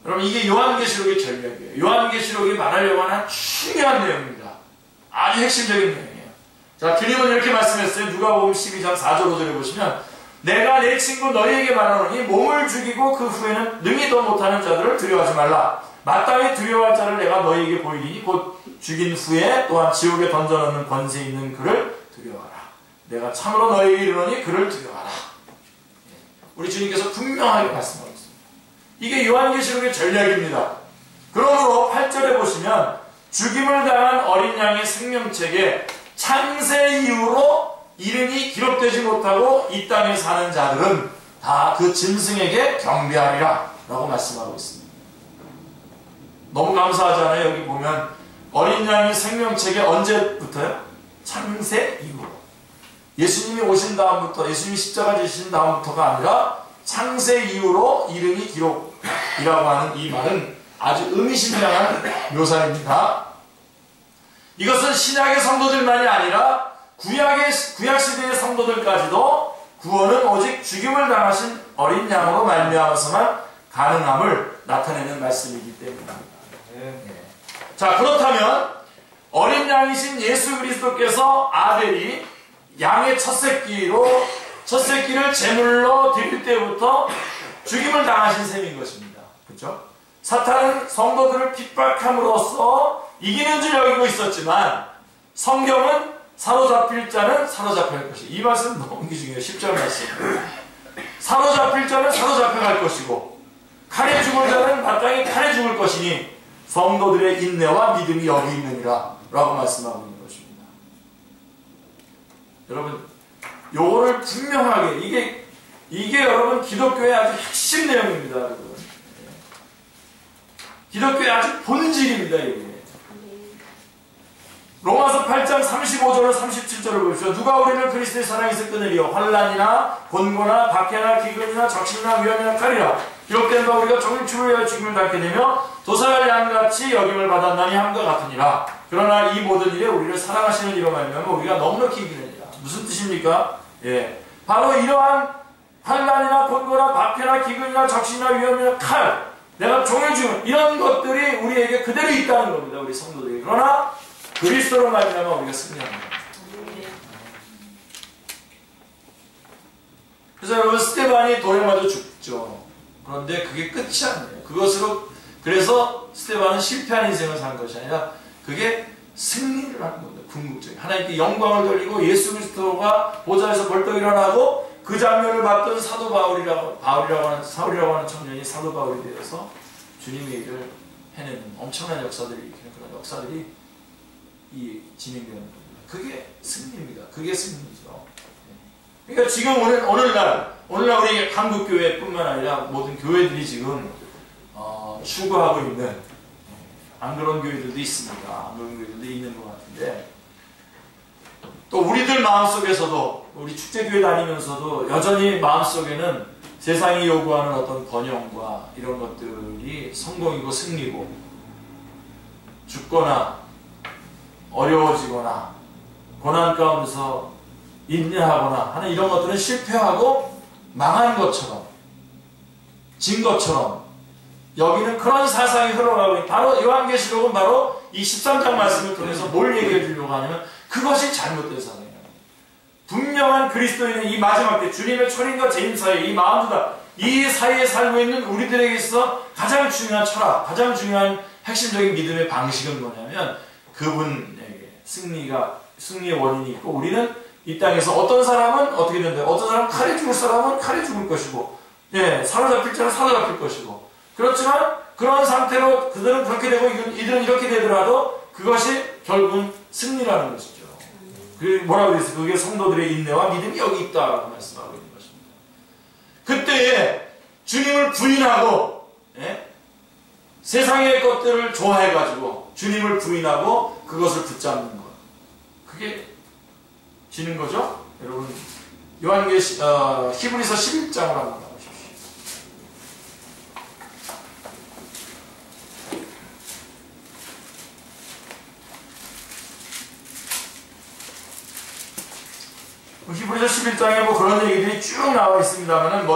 여러분 이게 요한계시록의 전략이에요. 요한계시록이 말하려고 하는 중요한 내용입니다. 아주 핵심적인 내용이에요. 자, 주님은 이렇게 말씀했어요. 누가복음 12장 4절 5절에 보시면 내가 내 친구 너희에게 말하노니 몸을 죽이고 그 후에는 능히도 못하는 자들을 두려워하지 말라. 마땅히 두려워할 자를 내가 너희에게 보이리니 곧 죽인 후에 또한 지옥에 던져넣는 권세 있는 그를 두려워하라. 내가 참으로 너희에게 이르노니 그를 두려워하라. 우리 주님께서 분명하게 말씀하고 있습니다. 이게 요한계시록의 전략입니다. 그러므로 8절에 보시면 죽임을 당한 어린 양의 생명책에 창세 이후로 이름이 기록되지 못하고 이 땅에 사는 자들은 다 그 짐승에게 경배하리라 라고 말씀하고 있습니다. 너무 감사하잖아요. 여기 보면 어린 양의 생명책에 언제부터요? 창세 이후로. 예수님이 오신 다음부터, 예수님이 십자가 지신 다음부터가 아니라 창세 이후로 이름이 기록이라고 하는 이 말은 아주 의미심장한 묘사입니다. 이것은 신약의 성도들만이 아니라 구약시대의 성도들까지도 구원은 오직 죽임을 당하신 어린 양으로 말미암아서만 가능함을 나타내는 말씀이기 때문입니다. 자, 그렇다면 어린 양이신 예수 그리스도께서 아벨이 양의 첫 새끼를 제물로 드릴 때부터 죽임을 당하신 셈인 것입니다. 그렇죠? 사탄은 성도들을 핍박함으로써 이기는 줄 여기고 있었지만 성경은 사로잡힐 자는 사로잡혀갈 것이고, 이 말씀 너무 중요해요. 10절 말씀. 사로잡힐 자는 사로잡혀갈 것이고 칼에 죽을 자는 마땅히 칼에 죽을 것이니 성도들의 인내와 믿음이 여기 있느니라 라고 말씀하고 있는 것입니다. 여러분 요거를 분명하게 이게 여러분 기독교의 아주 핵심 내용입니다. 여러분. 기독교의 아주 본질입니다. 이게. 로마서 8장 35절로 37절을 보십시오. 누가 우리를 그리스도의 사랑에서 끊으리요? 환난이나 곤고나 박해나 기근이나 적신이나 위험이나 칼이라. 기록된 바 우리가 종일 죽을 위하여 죽임을 당게 되며 도살할 양같이 여김을 받았나니 함과 같으니라. 그러나 이 모든 일에 우리를 사랑하시는 이로 말미암아 우리가 넉넉히 이기느니라. 무슨 뜻입니까? 예, 바로 이러한 환난이나 곤고나 박해나 기근이나 적신이나 위험이나 칼, 내가 종일 죽음, 이런 것들이 우리에게 그대로 있다는 겁니다. 우리 성도들이. 그러나 그리스도로 말미암아 우리가 승리합니다. 그래서 여러분 스테반이 돌에 맞아 죽죠. 그런데 그게 끝이 아니에요. 그래서 스테반은 실패한 인생을 산 것이 아니라 그게 승리를 하는 겁니다. 궁극적인 하나님께 영광을 돌리고 예수 그리스도가 보좌에서 벌떡 일어나고 그 장면을 봤던 사도 바울이라고 하는 청년이 사도 바울이 되어서 주님의 일을 해내는 엄청난 역사들이 일으키는 그런 역사들이 진행되는 겁니다. 그게 승리입니다. 그게 승리죠. 그러니까 지금 오늘날 우리 한국교회뿐만 아니라 모든 교회들이 지금 추구하고 있는, 안 그런 교회들도 있습니다. 안 그런 교회들도 있는 것 같은데, 또 우리들 마음속에서도, 우리 축제교회 다니면서도 여전히 마음속에는 세상이 요구하는 어떤 번영과 이런 것들이 성공이고 승리고, 죽거나 어려워지거나 고난 가운데서 인내하거나 하는 이런 것들은 실패하고 망한 것처럼, 진 것처럼 여기는 그런 사상이 흘러가고 있는, 바로 요한계시록은 바로 이 13장 말씀을 통해서 뭘 얘기해 주려고 하냐면 그것이 잘못된 사상이에요. 분명한 그리스도인의 이 마지막 때 주님의 초림과 재림 사이 이 마음보다 이 사이에 살고 있는 우리들에게 있어 가장 중요한 철학, 가장 중요한 핵심적인 믿음의 방식은 뭐냐면 그분에게 승리의 원인이 있고, 우리는 이 땅에서 어떤 사람은 어떻게 된다, 어떤 사람은 칼에 죽을 사람은 칼에 죽을 것이고, 예, 사로잡힐 자는 사로잡힐 것이고, 그렇지만 그런 상태로 그들은 그렇게 되고 이들은 이렇게 되더라도 그것이 결국은 승리라는 것이죠. 뭐라고 그랬어요? 그게 성도들의 인내와 믿음이 여기 있다라고 말씀하고 있는 것입니다. 그때에 주님을 부인하고, 예? 세상의 것들을 좋아해가지고 주님을 부인하고 그것을 붙잡는 것, 그게 지는 거죠. 여러분 히브리서 11장을 한번 보십시오. 히브리서 11장에 뭐 그런 얘기들이 쭉 나와 있습니다만은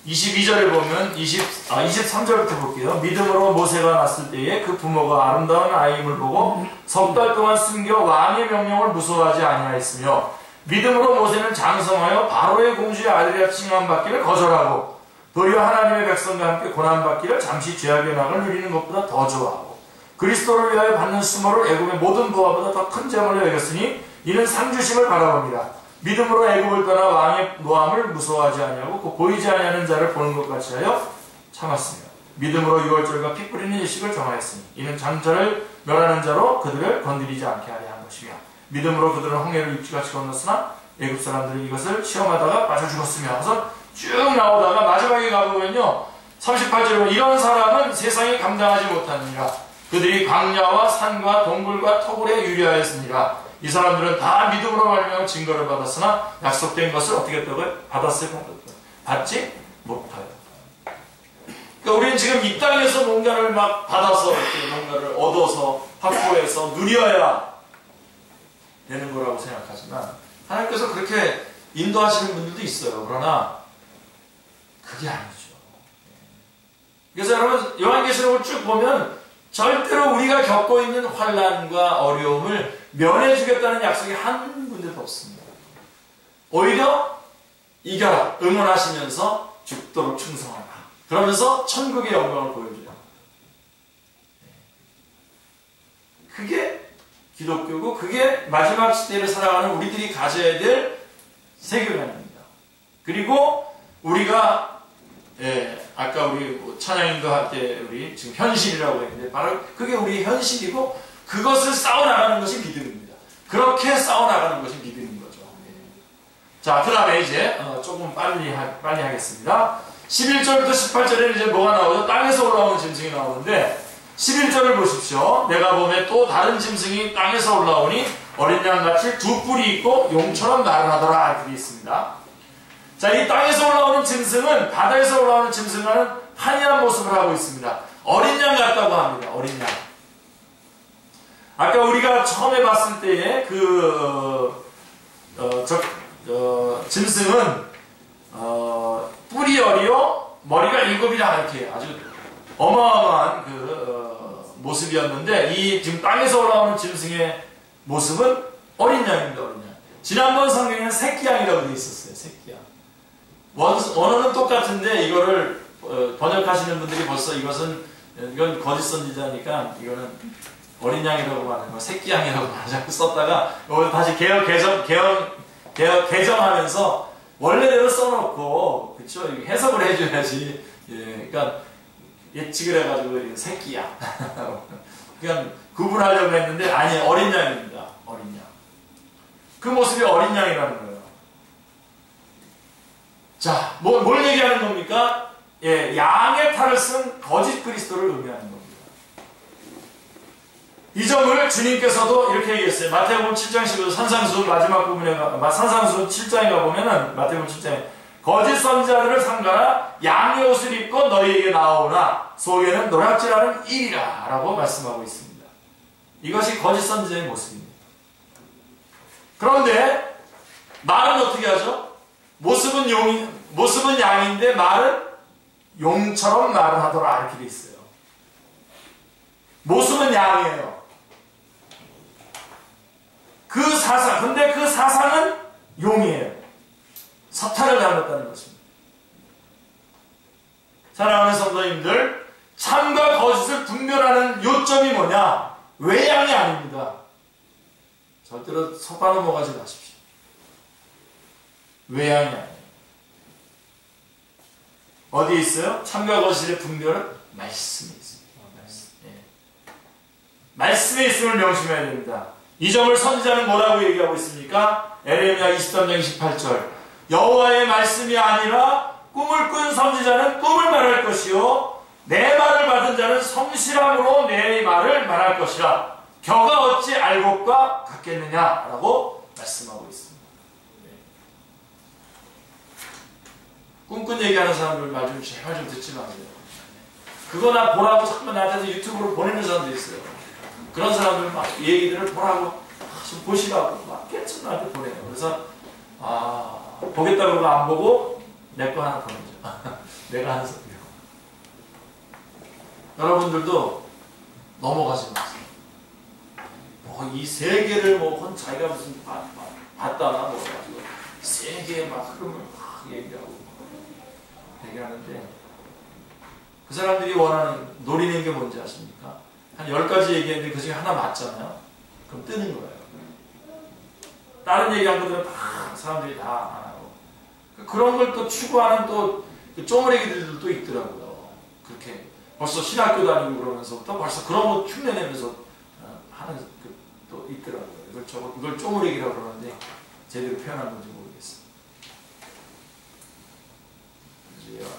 22절에 보면 23절부터 볼게요. 믿음으로 모세가 났을 때에 그 부모가 아름다운 아이임을 보고 석 달 동안 숨겨 왕의 명령을 무서워하지 아니하였으며 믿음으로 모세는 장성하여 바로의 공주의 아들이라 칭함받기를 거절하고 도리어 하나님의 백성과 함께 고난받기를 잠시 죄악의 낙을 누리는 것보다 더 좋아하고 그리스도를 위하여 받는 수모를 애굽의 모든 부하보다 더 큰 재물로 여겼으니 이는 상주심을 바라봅니다. 믿음으로 애굽을 떠나 왕의 노함을 무서워하지 아니하고 그 보이지 아니하는 자를 보는 것 같이 하여 참았으며 믿음으로 유월절과 피 뿌리는 일식을 정하였으니 이는 장자를 멸하는 자로 그들을 건드리지 않게 하려 한 것이며 믿음으로 그들은 홍해를 육지같이 건넜으나 애굽 사람들이 이것을 시험하다가 빠져 죽었으며 하서 쭉 나오다가 마지막에 가보면요 38절에 보면 이런 사람은 세상이 감당하지 못하느니라 그들이 광야와 산과 동굴과 토굴에 유리하였으니라 이 사람들은 다 믿음으로 말미암아 증거를 받았으나 약속된 것을 어떻게 했다고요? 받았어요? 받지 못하여. 그러니까 우리는 지금 이 땅에서 뭔가를 막 받아서 뭔가를 얻어서 확보해서 누려야 되는 거라고 생각하지만 하나님께서 그렇게 인도하시는 분들도 있어요. 그러나 그게 아니죠. 그래서 여러분 요한계시록을 쭉 보면 절대로 우리가 겪고 있는 환난과 어려움을 면해주겠다는 약속이 한 군데도 없습니다. 오히려 이겨라, 응원하시면서 죽도록 충성하라. 그러면서 천국의 영광을 보여줘요. 그게 기독교고 그게 마지막 시대를 살아가는 우리들이 가져야 될 세계관입니다. 그리고 우리가 아까 우리 찬양인도 할 때 우리 지금 현실이라고 했는데 바로 그게 우리 현실이고 그것을 싸워나가는 것이 믿음입니다. 그렇게 싸워나가는 것이 믿음인 거죠. 자, 그 다음에 이제 조금 빨리 하겠습니다. 11절부터 18절에는 이제 뭐가 나오죠? 땅에서 올라오는 짐승이 나오는데 11절을 보십시오. 내가 보면 또 다른 짐승이 땅에서 올라오니 어린 양같이 두 뿔이 있고 용처럼 나른하더라 이렇게 있습니다. 자, 이 땅에서 올라오는 짐승은 바다에서 올라오는 짐승과는 환희한 모습을 하고 있습니다. 어린 양 같다고 합니다. 어린 양. 아까 우리가 처음에 봤을 때의 짐승은 뿔이 어리요 머리가 7이라 이렇게 아주 어마어마한 모습이었는데 이 지금 땅에서 올라오는 짐승의 모습은 어린 양입니다. 어린 양. 지난번 성경에는 새끼 양이라고 되어 있었어요. 새끼 양. 원어는 똑같은데 이거를 번역하시는 분들이 벌써 이건 거짓 선지자니까 이거는 어린 양이라고 말하는 거, 새끼 양이라고 자꾸 썼다가 다시 개정하면서 원래대로 써놓고 그쵸? 해석을 해줘야지. 예, 그러니까 예측을 해가지고 새끼 양. 그냥 구분하려고 했는데 아니 어린 양입니다. 어린 양. 그 모습이 어린 양이라는 거예요. 자, 뭘 얘기하는 겁니까? 예, 양의 탈을 쓴 거짓 그리스도를 의미하는 겁니다. 이 점을 주님께서도 이렇게 얘기했어요. 마태복음 7장 15절 산상수 마지막 부분에 산상수 7장에 가보면은 마태복음 7장에 거짓 선지자들을 삼가라 양의 옷을 입고 너희에게 나오나 속에는 노략질하는 일이라 라고 말씀하고 있습니다. 이것이 거짓 선지자의 모습입니다. 그런데 말은 어떻게 하죠? 모습은 양인데 말은 용처럼 나른하더라 이렇게 돼 있어요. 모습은 양이에요. 근데 그 사상은 용이에요. 사탄을 닮았다는 것입니다. 사랑하는 성도님들, 참과 거짓을 분별하는 요점이 뭐냐? 외양이 아닙니다. 절대로 섞어 넘어가지 마십시오. 외양이 아니에요. 어디에 있어요? 참과 거짓의 분별은 말씀에 있습니다. 말씀에 있음을 명심해야 됩니다. 이 점을 선지자는 뭐라고 얘기하고 있습니까? 에레미야 23장 28절 여호와의 말씀이 아니라 꿈을 꾼 선지자는 꿈을 말할 것이요 내 말을 받은 자는 성실함으로 내 말을 말할 것이라 겨가 어찌 알곡과 같겠느냐라고 말씀하고 있습니다. 꿈꾼 얘기하는 사람들 말 좀 제발 좀 듣지 마세요. 그거 나 보라고 자꾸 나한테 유튜브로 보내는 사람도 있어요. 그런 사람들 막 얘기들을 보라고 좀 보시라고 막 계속 나한테 보내요. 그래서 보겠다 그러고 안 보고 내 거 하나 보내죠. 내가 한 소리요. 여러분들도 넘어가지 마세요. 이 세계를 자기가 무슨 봤다나 가지고 세계의 막 흐름을 막 얘기하는데 그 사람들이 원하는 노리는 게 뭔지 아십니까? 한 10가지 얘기했는데 그 중에 하나 맞잖아요. 그럼 뜨는 거예요. 다른 얘기한 것들은 다 사람들이 다 안 하고 그런 걸 또 추구하는 또 쪼무레기들도 있더라고요. 그렇게 벌써 신학교 다니고 그러면서부터 벌써 그런 거 흉내내면서 하는 또 있더라고요. 이걸 쪼무레기라고 그러는데 제대로 표현한 건지 모르겠어요.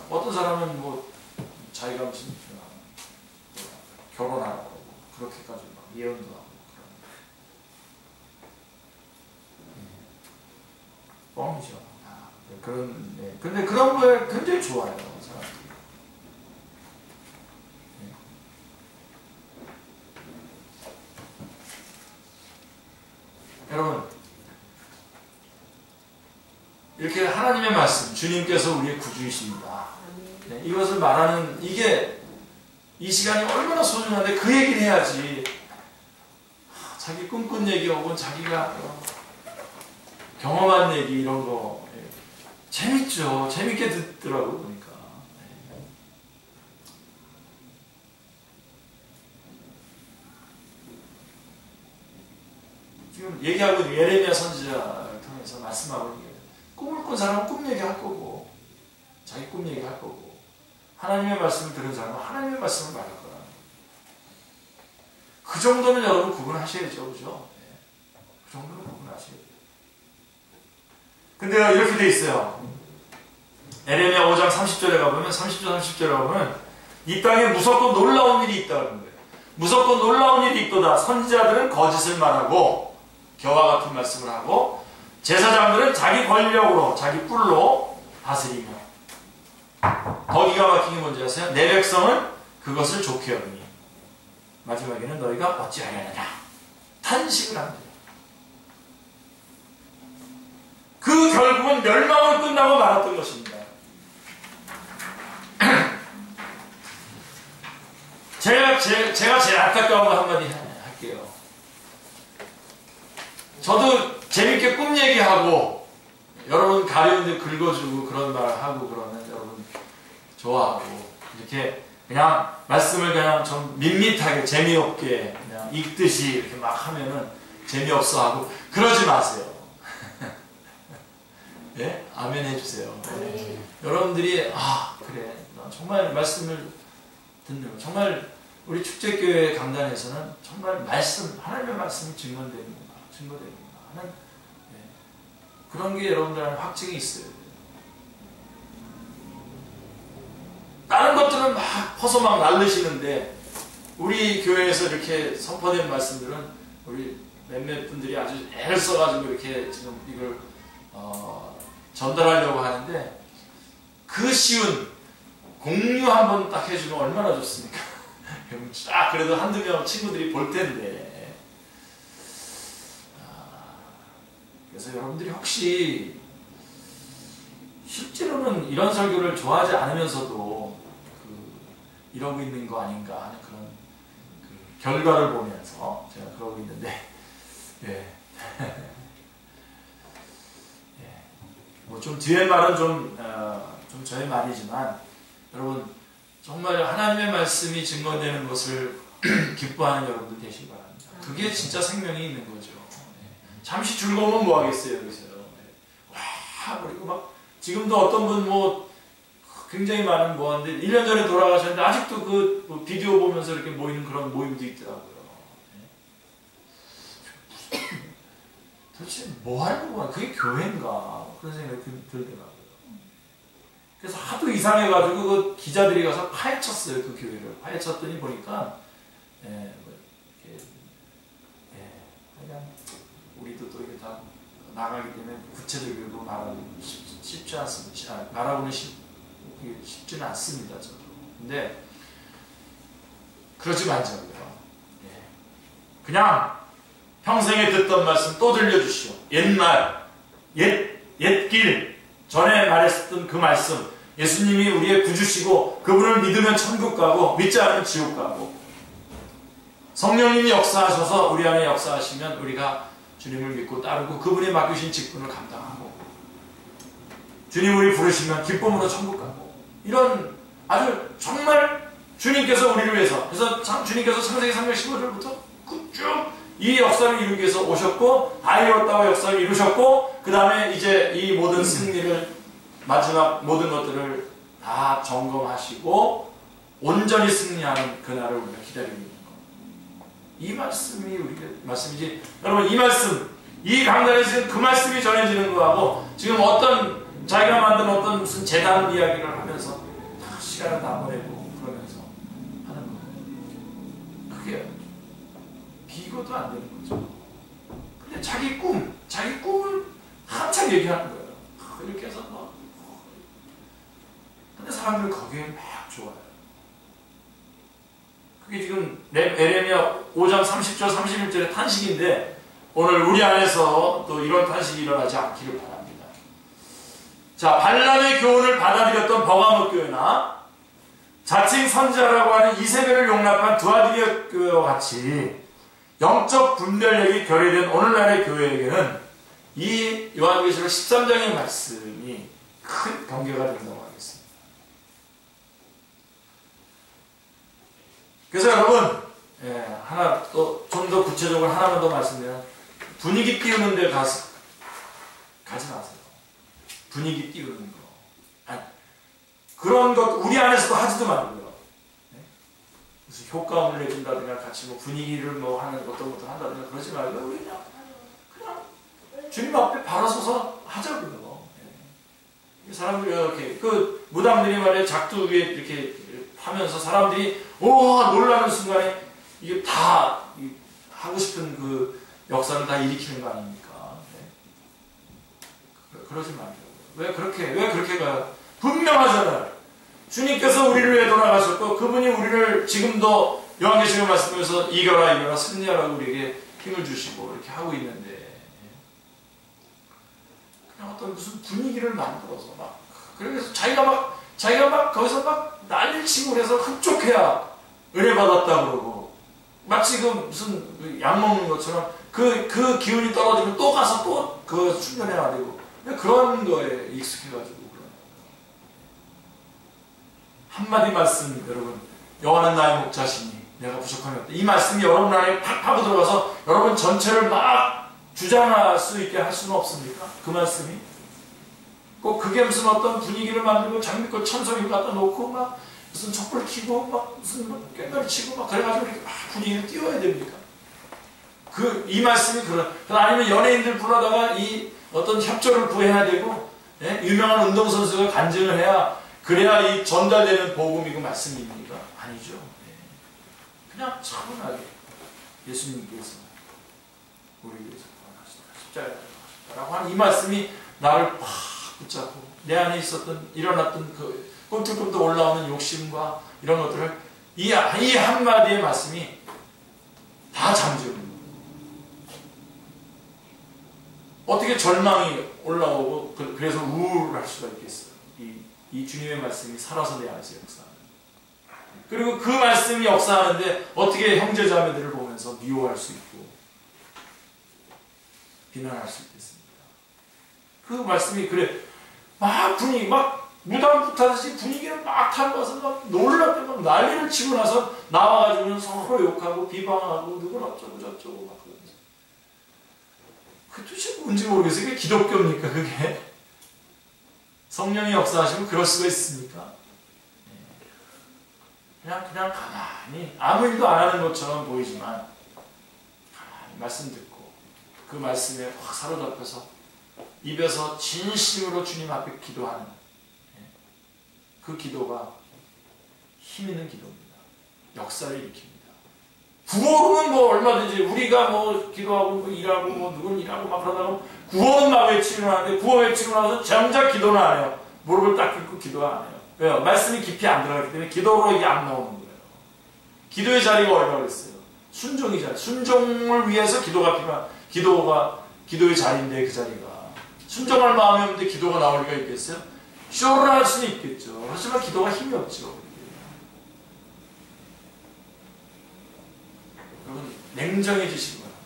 어떤 사람은 자기가 무슨 결혼하라고 그렇게까지 막 예언도 하고 그런 뻥이죠. 근데 그런 거에 굉장히 좋아요, 사람들이. 여러분, 이렇게 하나님의 말씀, 주님께서 우리의 구주이십니다. 이것을 말하는 이 시간이 얼마나 소중한데 그 얘기를 해야지. 자기 꿈꾼 얘기 혹은 자기가 경험한 얘기 이런 거 재밌죠. 재밌게 듣더라고 보니까. 지금 얘기하고 있는 예레미야 선지자를 통해서 말씀하고 있는 게 꿈을 꾼 사람은 꿈 얘기할 거고 자기 꿈 얘기할 거고 하나님의 말씀을 들은 사람은 하나님의 말씀을 말할 거라. 그 정도는 여러분 구분하셔야죠. 그죠? 그 정도는 구분하셔야 돼요. 근데 이렇게 돼 있어요. 에레미야 5장 30절에 가보면 30절 30절에 가보면 이 땅에 무섭고 놀라운 일이 있다는 거예요. 무섭고 놀라운 일이 있도다. 선지자들은 거짓을 말하고 겨와 같은 말씀을 하고 제사장들은 자기 권력으로 자기 뿔로 다스리며 더 기가 막힌 게 뭔지 아세요? 내 백성은 그것을 좋게 여기니 마지막에는 너희가 어찌하려느냐 탄식을 합니다. 그 결국은 멸망을 끝나고 말았던 것입니다. 제가 제일 안타까운 거 한마디 할게요. 저도 재밌게 꿈 얘기하고 여러분 가려운데 긁어주고 그런 말 하고 그러면 여러분 좋아하고 이렇게 그냥 말씀을 그냥 좀 밋밋하게 재미없게 그냥 읽듯이 이렇게 막 하면은 재미없어 하고 그러지 마세요. 네? 아멘 해주세요. 네. 여러분들이 그래 정말 말씀을 듣는 정말 우리 축제교회 강단에서는 정말 하나님의 말씀이 증거되는구나 하는 그런 게 여러분들한테 확증이 있어요. 다른 것들은 막 퍼서 막 날르시는데 우리 교회에서 이렇게 선포된 말씀들은 우리 몇몇 분들이 아주 애를 써가지고 이렇게 지금 이걸 전달하려고 하는데 그 쉬운 공유 한번 딱 해주면 얼마나 좋습니까? 쫙 그래도 한두 명 친구들이 볼 텐데 그래서 여러분들이 혹시 실제로는 이런 설교를 좋아하지 않으면서도 이러고 있는 거 아닌가 하는 그런 결과를 보면서 제가 그러고 있는데 좀 뒤에 말은 좀 저의 말이지만 여러분 정말 하나님의 말씀이 증거되는 것을 기뻐하는 여러분들 되시기 바랍니다. 그게 진짜 생명이 있는 거죠. 잠시 즐거우면 뭐 하겠어요 여기서요. 와 그리고 막 지금도 어떤 분 굉장히 많은 모았는데 1년 전에 돌아가셨는데 아직도 그 비디오 보면서 이렇게 모이는 그런 모임도 있더라고요. 도대체 뭐 하는 거야? 그게 교회인가? 그런 생각이 들더라고요. 그래서 하도 이상해가지고 그 기자들이 가서 파헤쳤어요. 그 교회를. 파헤쳤더니 보니까 그냥 우리도 또 이게 다 나가기 때문에 구체적으로 말하기 쉽지 않습니다. 말하고는 쉽지는 않습니다. 저도. 근데 그러지 말자고요. 그냥 평생에 듣던 말씀 또 들려주시오. 옛길 전에 말했었던 그 말씀 예수님이 우리의 구주시고 그분을 믿으면 천국 가고 믿지 않으면 지옥 가고, 성령님이 역사하셔서 우리 안에 역사하시면 우리가 주님을 믿고 따르고 그분이 맡기신 직분을 감당하고, 주님이 부르시면 기쁨으로 천국 가고, 이런 아주 정말 주님께서 우리를 위해서, 그래서 주님께서 창세기 3장 15절부터 쭉 이 역사를 이루기 위해서 오셨고 다 이뤘다고 역사를 이루셨고, 그 다음에 이제 이 모든 승리를, 마지막 모든 것들을 다 점검하시고 온전히 승리하는 그날을 우리가 기다리고 있는 것. 이 말씀이 우리의 말씀이지. 여러분, 이 말씀, 이 강단에서 지금 그 말씀이 전해지는 거하고 지금 어떤 자기가 만든 어떤 무슨 재단 이야기를 하면서 다 시간을 다 보내고 그러면서 하는 거예요. 그게 비교도 안 되는 거죠. 근데 자기 꿈을 한참 얘기하는 거예요. 이렇게 해서 막. 근데 사람들 거기에 막 좋아요. 그게 지금 에레미야 5장 30절 31절의 탄식인데, 오늘 우리 안에서 또 이런 탄식이 일어나지 않기를 바랍니다. 자, 발람의 교훈을 받아들였던 버가목 교회나 자칭 선지자라고 하는 이세벨을 용납한 두 아들의 교회와 같이 영적 분별력이 결여된 오늘날의 교회에게는 이 요한계시록 13장의 말씀이 큰 경계가 된다고 하겠습니다. 그래서 여러분, 하나 또 좀 더 구체적으로 하나만 더 말씀드리면, 분위기 띄우는 데 가지 마세요. 분위기 띄우는 거. 아니, 그런 것 우리 안에서도 하지도 말고요. 무슨 효과음을 내준다든가 같이 뭐 분위기를 뭐 하는 어떤 것도 한다든가 그러지 말고 그냥 주님 앞에 바로 서서 하자고요. 사람들이 이렇게 그 무당들이 말이에요, 작두 위에 이렇게 하면서 사람들이 놀라는 순간에 이게 다 하고 싶은 그 역사를 다 일으키는 거 아닙니까? 그러지 말고요. 왜 그렇게 가요? 분명하잖아요. 주님께서 우리를 위해 돌아가셨고 그분이 우리를 지금도 요한계시록 말씀에서 이겨라 승리하라고 우리에게 힘을 주시고 이렇게 하고 있는데, 그냥 어떤 무슨 분위기를 만들어서 막, 그래서 자기가 막 거기서 막 난리를 치고 그래서 흡족해야 은혜 받았다 그러고, 마치 그 무슨 약 먹는 것처럼 그 기운이 떨어지면 또 가서 또 그 충전해야 되고, 그런 거에 익숙해가지고 한마디 말씀, 여러분, 여호와는 나의 목자시니 내가 부족함이 없다. 이 말씀이 여러분 안에 팍 파고 들어가서 여러분 전체를 막 주장할 수 있게 할 수는 없습니까? 그 말씀이 꼭 그게 무슨 어떤 분위기를 만들고 장미꽃 천성을 갖다 놓고 막 무슨 촛불 켜고 막 무슨 꽹과리 치고 막 그래가지고 이렇게 막 분위기를 띄워야 됩니까? 이 말씀이 아니면 연예인들 불러다가 이 어떤 협조를 구해야 되고, 유명한 운동선수가 간증을 해야 그래야 이 전달되는 복음이고 말씀입니까? 아니죠. 그냥 차분하게 예수님께서 우리 위해서 십자가에 달려가셨다라고 하는 이 말씀이 나를 팍 붙잡고 내 안에 일어났던 그 꿈틀꿈틀 올라오는 욕심과 이런 것들을 이 한마디의 말씀이 다 잠재우는 거예요. 어떻게 절망이 올라오고 그래서 우울할 수가 있겠어요? 이 주님의 말씀이 살아서 내 안에서 역사하는. 그리고 그 말씀이 역사하는데 어떻게 형제자매들을 보면서 미워할 수 있고 비난할 수 있겠습니까? 그 말씀이 막 분위기 막 무당 붙하듯이 분위기를 막 타고 가서 막 놀랍게 막 난리를 치고 나서 나와가지고는 서로 욕하고 비방하고 누구는 어쩌고 저쩌고 막 그러면서. 그게 도대체 뭔지 모르겠어요. 그게 기독교입니까 그게? 성령이 역사하시면 그럴 수가 있습니까? 그냥 가만히 아무 일도 안 하는 것처럼 보이지만 가만히 말씀 듣고 그 말씀에 확 사로잡혀서 입에서 진심으로 주님 앞에 기도하는 그 기도가 힘 있는 기도입니다. 역사를 일으킵니다. 구호로는 뭐 얼마든지 우리가 뭐 기도하고 뭐 일하고 뭐 누군 일하고 막 그러다가 구호는 막 외치고 나는데 구호 외치고 나서 정작 기도는 안 해요. 무릎을 딱 꿇고 기도 안 해요. 왜요? 말씀이 깊이 안 들어가기 때문에 기도로 이게 안 나오는 거예요. 기도의 자리가 얼마나 그랬어요? 순종의 자리. 순종을 위해서 기도가 필요한, 기도의 자리인데 그 자리가. 순종할 마음이 없는데 기도가 나올 리가 있겠어요? 쇼를 할 수는 있겠죠. 하지만 기도가 힘이 없죠. 여러분 냉정해지시기 바랍니다.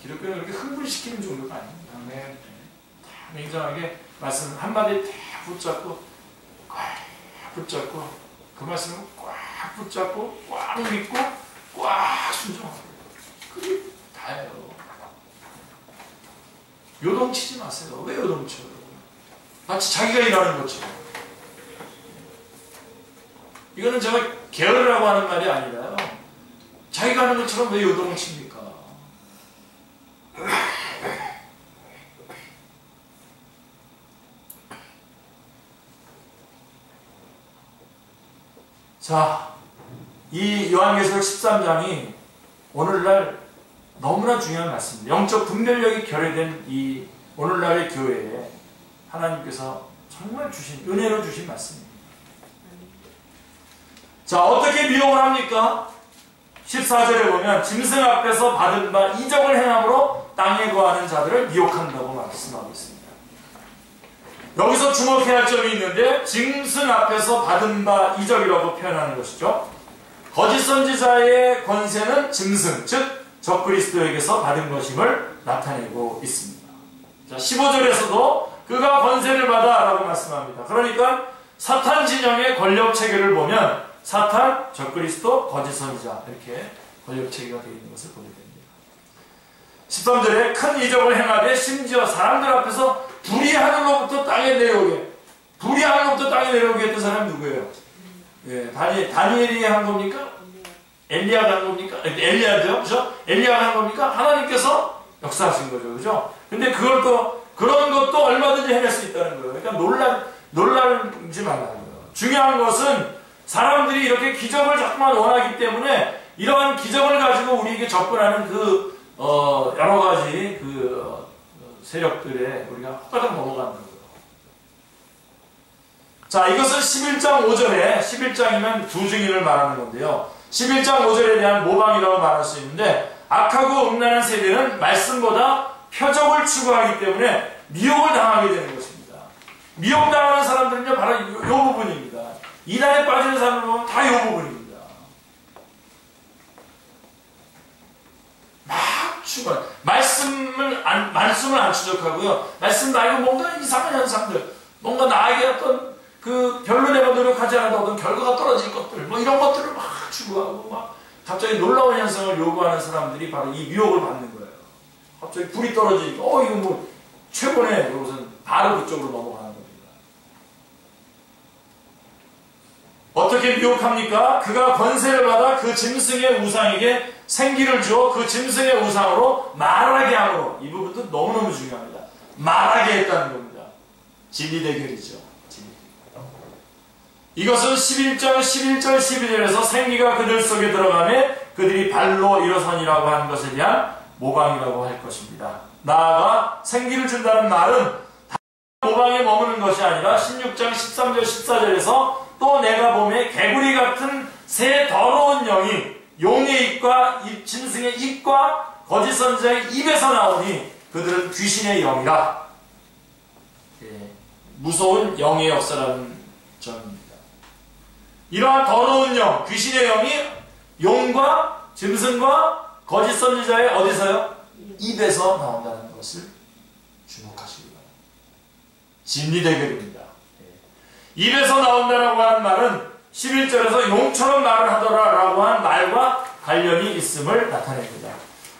기독교는 그렇게 흥분시키는 종교가 아닙니다. 아멘. 냉정하게 말씀 한마디에 딱 붙잡고 꽉 붙잡고 그 말씀을 꽉 붙잡고 꽉 믿고 꽉 순종하고 그게 다예요. 요동치지 마세요. 왜 요동쳐요? 마치 자기가 일하는 것처럼. 이거는 제가 게으르라고 하는 말이 아니라요. 자기가 하는 것처럼 왜 요동을 칩니까? 자, 이 요한계시록 13장이 오늘날 너무나 중요한 말씀입니다. 영적 분별력이 결여된 이 오늘날의 교회에 하나님께서 정말 주신 은혜로 주신 말씀입니다. 자, 어떻게 미혹을 합니까? 14절에 보면 짐승 앞에서 받은 바 이적을 행함으로 땅에 거하는 자들을 미혹한다고 말씀하고 있습니다. 여기서 주목해야 할 점이 있는데 짐승 앞에서 받은 바 이적이라고 표현하는 것이죠. 거짓 선지자의 권세는 짐승, 즉 적그리스도에게서 받은 것임을 나타내고 있습니다. 자, 15절에서도 그가 권세를 받아 라고 말씀합니다. 그러니까 사탄 진영의 권력 체계를 보면 사탄, 적그리스도, 거짓 선지자 이렇게 권력 체계가 되어 있는 것을 보게 됩니다. 13절에 큰 이적을 행하되 심지어 사람들 앞에서 불이 하늘로부터 땅에 내려오게 했던 사람이 누구예요? 예, 다니엘이 한 겁니까? 엘리야가 한 겁니까? 엘리야죠, 그죠? 엘리야가 한 겁니까? 하나님께서 역사하신 거죠, 그죠? 근데 그런 것도 얼마든지 해낼 수 있다는 거예요. 그러니까 놀라지 말라고요. 중요한 것은 사람들이 이렇게 기적을 자꾸만 원하기 때문에 이러한 기적을 가지고 우리에게 접근하는 여러 가지 세력들에 우리가 헛가닥 넘어가는 거예요. 자, 이것은 11장 5절에 11장이면 두 증인을 말하는 건데요. 11장 5절에 대한 모방이라고 말할 수 있는데 악하고 음란한 세대는 말씀보다 표적을 추구하기 때문에 미혹을 당하게 되는 것입니다. 미혹당하는 사람들은요 바로 이 부분입니다. 이단에 빠지는 사람들 보면 다 이 부분입니다. 막 추구하는 말씀을 안 추적하고요. 말씀 말고 뭔가 이상한 현상들, 뭔가 나에게 어떤 별로 내가 노력하지 않아도 어떤 결과가 떨어질 것들, 뭐 이런 것들을 막 추구하고 막 갑자기 놀라운 현상을 요구하는 사람들이 바로 이 미혹을 받는 거예요. 갑자기 불이 떨어지니까 이거 뭐 최고네. 그것은 바로 그쪽으로 넘어가는 겁니다. 어떻게 미혹합니까? 그가 권세를 받아 그 짐승의 우상에게 생기를 주어 그 짐승의 우상으로 말하게 함으로, 이 부분도 너무너무 중요합니다. 말하게 했다는 겁니다. 진리 대결이죠. 이것은 11장 11절 12절에서 생기가 그들 속에 들어가며 그들이 발로 일어서니라고 하는 것에 대한 모방이라고 할 것입니다. 나아가 생기를 준다는 말은 모방에 머무는 것이 아니라 16장 13절 14절에서 또 내가 보매 개구리 같은 새 더러운 영이 용의 입과 짐승의 입과 거짓 선지자의 입에서 나오니 그들은 귀신의 영이라. 무서운 영의 역사라는 점입니다. 이러한 더러운 영, 귀신의 영이 용과 짐승과 거짓 선지자의 어디서요? 입에서 나온다는 것을 주목하시기 바랍니다. 진리 대결입니다. 입에서 나온다라고 하는 말은 11절에서 용처럼 말을 하더라 라고 한 말과 관련이 있음을 나타냅니다.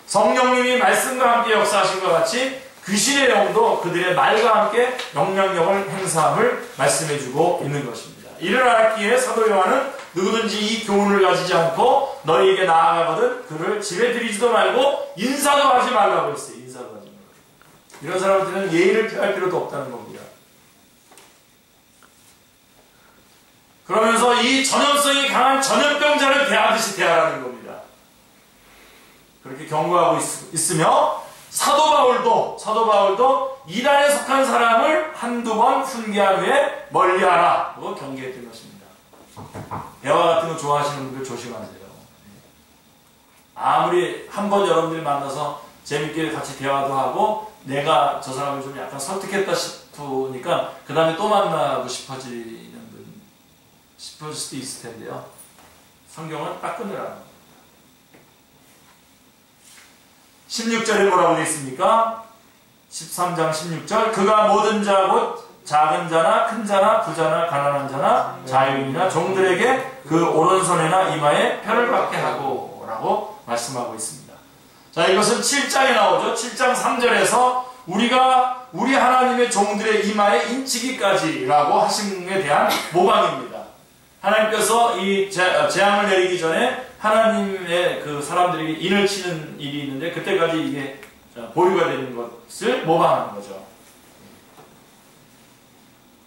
성령님이 말씀과 함께 역사하신 것 같이 귀신의 영도 그들의 말과 함께 영향력을 행사함을 말씀해주고 있는 것입니다. 이를 알았기에 사도 요한은 누구든지 이 교훈을 가지지 않고 너희에게 나아가거든 그를 집에 들이지도 말고 인사도 하지 말라고 했어요. 인사도 하지 말라고. 이런 사람들은 예의를 표할 필요도 없다는 겁니다. 그러면서 이 전염성이 강한 전염병자를 대하듯이 대하라는 겁니다. 그렇게 경고하고 있으며 사도 바울도 이단에 속한 사람을 한두 번 훈계한 후에 멀리하라 고 경계했던 것입니다. 대화 같은 거 좋아하시는 분들 조심하세요. 아무리 한 번 여러분들이 만나서 재밌게 같이 대화도 하고 내가 저 사람을 좀 약간 설득했다 싶으니까 그 다음에 또 만나고 싶어질 수도 있을 텐데요. 성경은 딱 끊으라는 16절에 뭐라고 되어 있습니까? 13장 16절 그가 모든 자 곧 작은 자나 큰 자나 부자나 가난한 자나 자유인이나 종들에게 그 오른손이나 이마에 표를 받게 하고 라고 말씀하고 있습니다. 자, 이것은 7장에 나오죠. 7장 3절에서 우리가 우리 하나님의 종들의 이마에 인치기까지 라고 하심에 대한 모방입니다. 하나님께서 이 재앙을 내리기 전에 하나님의 그 사람들에게 인을 치는 일이 있는데 그때까지 이게 보류가 되는 것을 모방하는 거죠.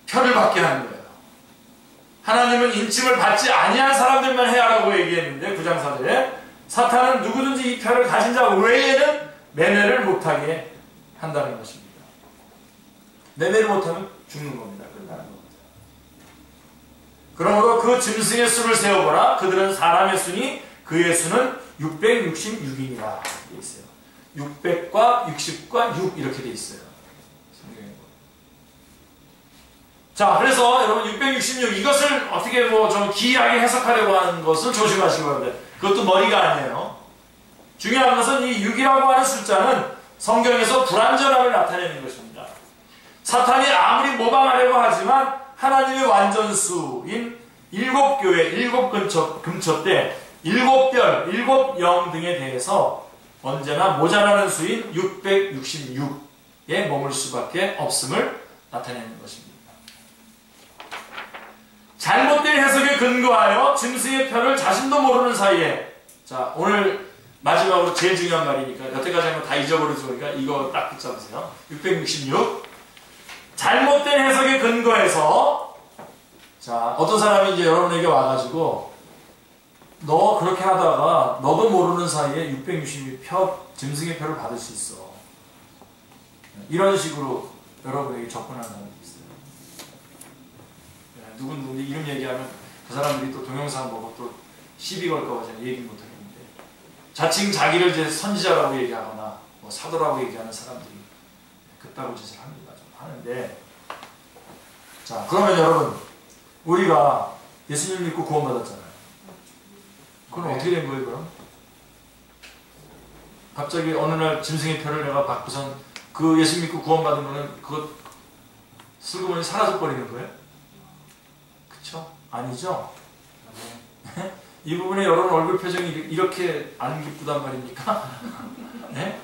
표를 받게 하는 거예요. 하나님은 인침을 받지 아니한 사람들만 해야 하라고 얘기했는데 9장 4절에 사탄은 누구든지 이 표를 가진 자 외에는 매매를 못하게 한다는 것입니다. 매매를 못하면 죽는 겁니다. 끝나는 겁니다. 그러므로 그 짐승의 수를 세어보라. 그들은 사람의 수니 그의 수는 666이니라 되어 있어요. 600과 60과 6 이렇게 되어 있어요. 성경에. 자, 그래서 여러분 666 이것을 어떻게 뭐 좀 기이하게 해석하려고 하는 것을 조심하시기 바랍니다. 그것도 머리가 아니에요. 중요한 것은 이 6이라고 하는 숫자는 성경에서 불완전함을 나타내는 것입니다. 사탄이 아무리 모방하려고 하지만 하나님의 완전수인 7교회, 7금초 때 7별, 7영 등에 대해서 언제나 모자라는 수인 666에 머물 수밖에 없음을 나타내는 것입니다. 잘못된 해석에 근거하여 짐승의 표를 자신도 모르는 사이에 자, 오늘 마지막으로 제일 중요한 말이니까 여태까지 한 거 다 잊어버리지 보니까 이거 딱 붙잡으세요. 666 잘못된 해석에 근거해서 자, 어떤 사람이 이제 여러분에게 와가지고 너 그렇게 하다가 너도 모르는 사이에 666표 짐승의 표를 받을 수 있어. 이런 식으로 여러분에게 접근하는 사람이 있어요. 누군 이름 얘기하면 그 사람들이 또 동영상 보고 또 시비 걸까봐 제가 얘기 못하겠는데 자칭 자기를 이제 선지자라고 얘기하거나 뭐 사도라고 얘기하는 사람들이 그따구 짓을 합니다. 좀 하는데 자, 그러면 여러분 우리가 예수님 믿고 구원받았잖아요. 그럼 어떻게 된 거예요, 그럼? 갑자기 어느 날 짐승의 표를 내가 받고선 그 예수 믿고 구원받은 거는 그것 슬그머니 사라져버리는 거예요? 그쵸? 아니죠? 네? 이 부분에 여러분 얼굴 표정이 이렇게 안 기쁘단 말입니까? 네?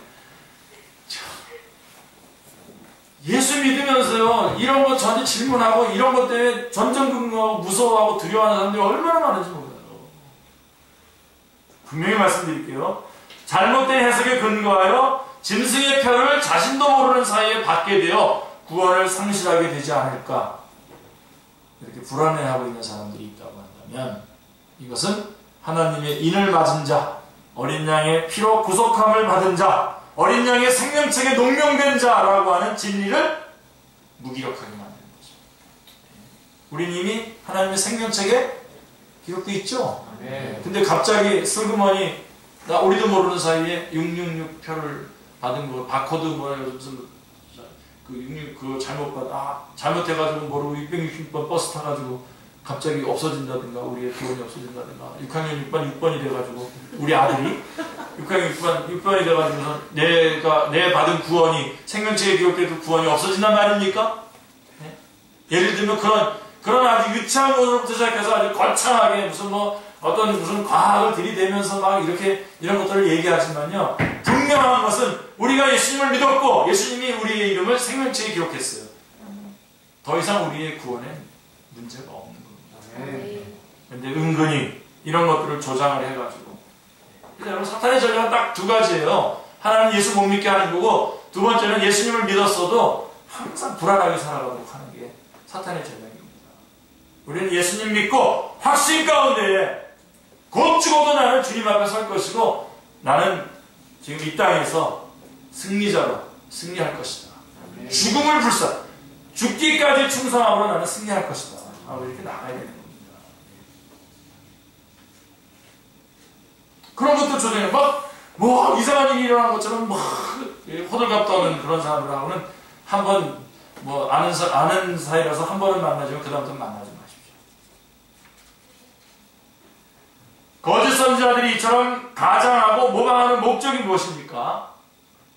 예수 믿으면서요, 이런 거 전혀 질문하고 이런 것 때문에 전전긍긍하고 무서워하고 두려워하는 사람들이 얼마나 많은지 몰라요. 분명히 말씀드릴게요. 잘못된 해석에 근거하여 짐승의 표를 자신도 모르는 사이에 받게 되어 구원을 상실하게 되지 않을까 이렇게 불안해하고 있는 사람들이 있다고 한다면 이것은 하나님의 인을 맞은 자, 어린 양의 피로 구속함을 받은 자, 어린 양의 생명책에 농명된 자라고 하는 진리를 무기력하게 만드는 거죠. 우린 이미 하나님의 생명책에 기록돼 있죠? 네. 근데 갑자기 슬그머니 우리도 모르는 사이에 666표를 받은 거 바코드 무슨 그 66 그거 잘못해가지고 모르고 666번 버스 타가지고 갑자기 없어진다든가 우리의 구원이 없어진다든가 6학년 6반 6번이 돼가지고 우리 아들이 6학년 6번이 돼가지고서 내 받은 구원이 생명체에 기록된 구원이 없어진단 말입니까? 네? 예를 들면 그런 아주 유치한 것으로부터 시작해서 아주 거창하게 무슨 과학을 들이대면서 막 이렇게 이런 것들을 얘기하지만요. 분명한 것은 우리가 예수님을 믿었고 예수님이 우리의 이름을 생명체에 기록했어요. 더 이상 우리의 구원엔 문제가 없는 겁니다. 그런데 은근히 이런 것들을 조장을 해가지고 여러분 사탄의 전략은 딱 두 가지예요. 하나는 예수 못 믿게 하는 거고 두 번째는 예수님을 믿었어도 항상 불안하게 살아가도록 하는 게 사탄의 전략입니다. 우리는 예수님 믿고 확신 가운데 곧 죽어도 나는 주님 앞에 설 것이고 나는 지금 이 땅에서 승리자로 승리할 것이다. 죽음을 불사 죽기까지 충성함으로 나는 승리할 것이다. 이렇게 나가야 되는 겁니다. 그런 것도 조정해. 이상한 일이 일어난 것처럼 호들갑 떠는 그런 사람들하고는 한번 뭐 아는 사이라서 한 번은 만나지만 그 다음부터는 만나지 마십시오. 거짓 선지자들이 이처럼 가장하고 모방하는 목적이 무엇입니까?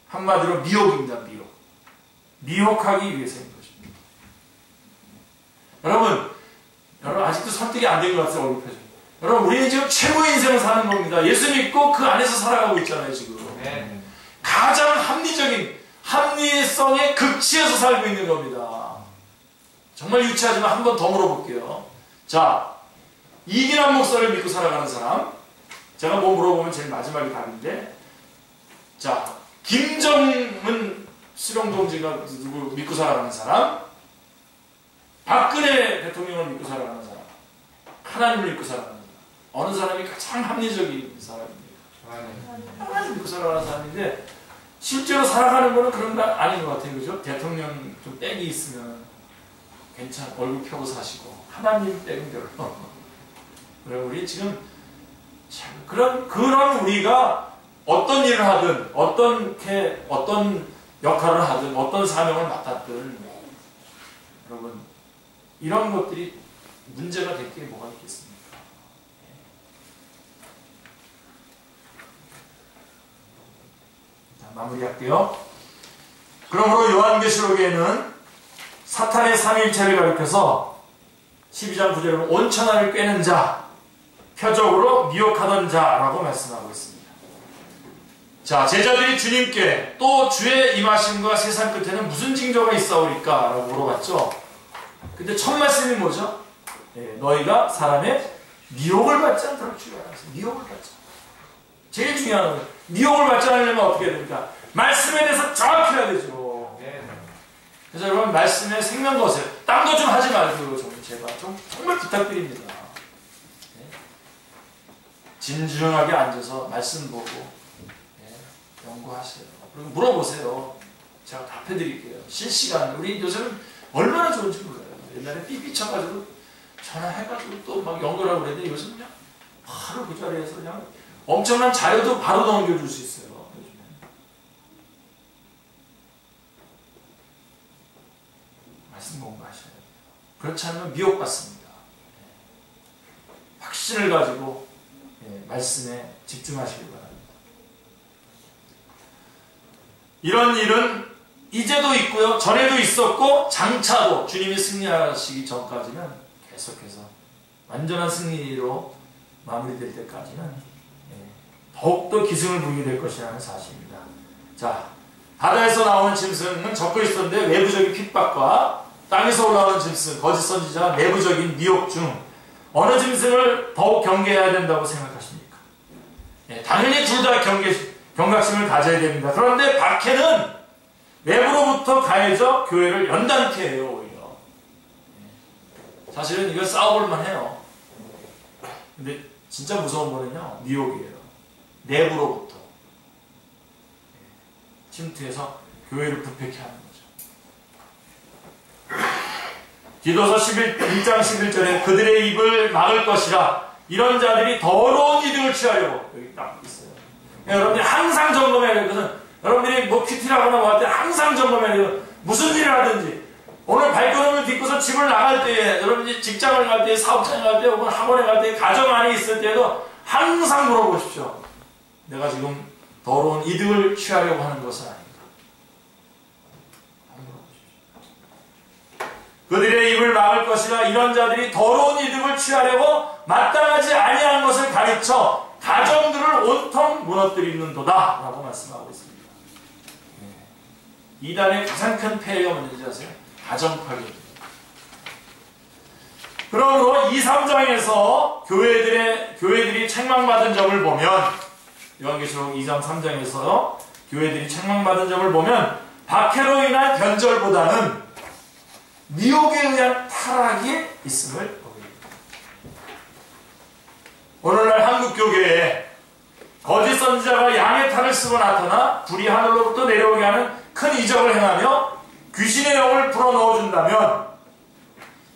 한마디로 미혹입니다. 미혹하기 위해서인 것입니다. 여러분 아직도 설득이 안 된 것 같아요. 얼굴 표정. 여러분 우리는 지금 최고의 인생을 사는 겁니다. 예수 믿고 그 안에서 살아가고 있잖아요. 지금 가장 합리성의 극치에서 살고 있는 겁니다. 정말 유치하지만 한 번 더 물어볼게요. 자, 이기남 목사를 믿고 살아가는 사람, 제가 뭐 물어보면 제일 마지막이 답인데, 자, 김정은 수령동지가 누구 믿고 살아가는 사람, 박근혜 대통령을 믿고 살아가는 사람, 하나님을 믿고 살아가는 사람, 어느 사람이 가장 합리적인 사람입니다. 하나님 믿고 살아가는 사람인데 실제로 살아가는 거는 그런 거 아닌 것 같아요. 그죠? 대통령 좀 땡이 있으면 괜찮아. 얼굴 펴고 사시고 하나님 땡은 별로. 그래 우리 지금 그런 우리가 어떤 일을 하든 어떤 역할을 하든 어떤 사명을 맡았든 여러분 이런 것들이 문제가 될 게 뭐가 있겠습니까? 자, 마무리할게요. 그러므로 요한계시록에는 사탄의 삼위일체를 가리켜서 12장 9절에 온천하를 꿰는 자, 표적으로 미혹하던 자라고 말씀하고 있습니다. 자, 제자들이 주님께 또 주의 임하심과 세상 끝에는 무슨 징조가 있사오리까? 라고 물어봤죠. 근데 첫 말씀이 뭐죠? 너희가 사람의 미혹을 받지 않도록 주의하라. 미혹을 받지 않도록. 제일 중요한 건 미혹을 받지 않으려면 어떻게 해야 됩니까? 말씀에 대해서 정확히 해야 되죠. 그래서 여러분 말씀에 생명 거세요. 딴 거 좀 하지 말고요. 제발 정말 부탁드립니다. 진중하게 앉아서 말씀 보고 연구하세요. 그리고 물어보세요. 제가 답해드릴게요. 실시간. 우리 요새는 얼마나 좋은지 몰라요. 옛날에 삐삐 쳐가지고 전화해가지고 또 막 연결하고 그랬는데 요즘 그냥 바로 그 자리에서 그냥 엄청난 자료도 바로 넘겨줄 수 있어요. 요즘에. 말씀 공부하셔야 돼요. 그렇지 않으면 미혹받습니다. 확신을 가지고 말씀에 집중하시기 바랍니다. 이런 일은 이제도 있고요. 전에도 있었고 장차도 주님이 승리하시기 전까지는 계속해서 완전한 승리로 마무리될 때까지는 더욱더 기승을 부리게 될 것이라는 사실입니다. 자, 바다에서 나오는 짐승은 적고 있었는데 외부적인 핍박과 땅에서 올라오는 짐승, 거짓 선지자, 내부적인 미혹 중 어느 짐승을 더욱 경계해야 된다고 생각하십니까? 당연히 둘 다 경각심을 가져야 됩니다. 그런데 박해는 외부로부터 가해져 교회를 연단케 해요. 오히려. 사실은 이건 싸워볼만 해요. 근데 진짜 무서운 거는요. 미혹이에요. 내부로부터 침투해서 교회를 부패케 하는 거죠. 디도서 1장 11절에 그들의 입을 막을 것이라 이런 자들이 더러운 이득을 취하려고 여기 딱 있어요. 여러분들이 항상 점검해야 될 것은 여러분들이 뭐 큐티라거나 뭐 할 때 항상 점검해야 돼요. 무슨 일을 하든지 오늘 발걸음을 딛고서 집을 나갈 때에 여러분들이 직장을 갈 때, 사업장에 갈 때, 혹은 학원에 갈 때, 가정 안에 있을 때도 항상 물어보십시오. 내가 지금 더러운 이득을 취하려고 하는 것은 아닌가? 그들의 입을 막을 것이라 이런 자들이 더러운 이득을 취하려고 마땅하지 아니한 것을 가르쳐 가정들을 온통 무너뜨리는도다 라고 말씀하고 있습니다. 이단의 가장 큰 폐해가 뭔지 아세요? 가정 파괴입니다. 그러므로 2, 3장에서 교회들이 책망받은 점을 보면 요한계시록 2장 3장에서 교회들이 책망받은 점을 보면 박해로 인한 변절보다는 미혹에 의한 타락이 있음을 보게 됩니다. 오늘날 한국교회에 거짓 선지자가 양의 탈을 쓰고 나타나 불이 하늘로부터 내려오게 하는 큰 이적을 행하며 귀신의 영을 불어넣어준다면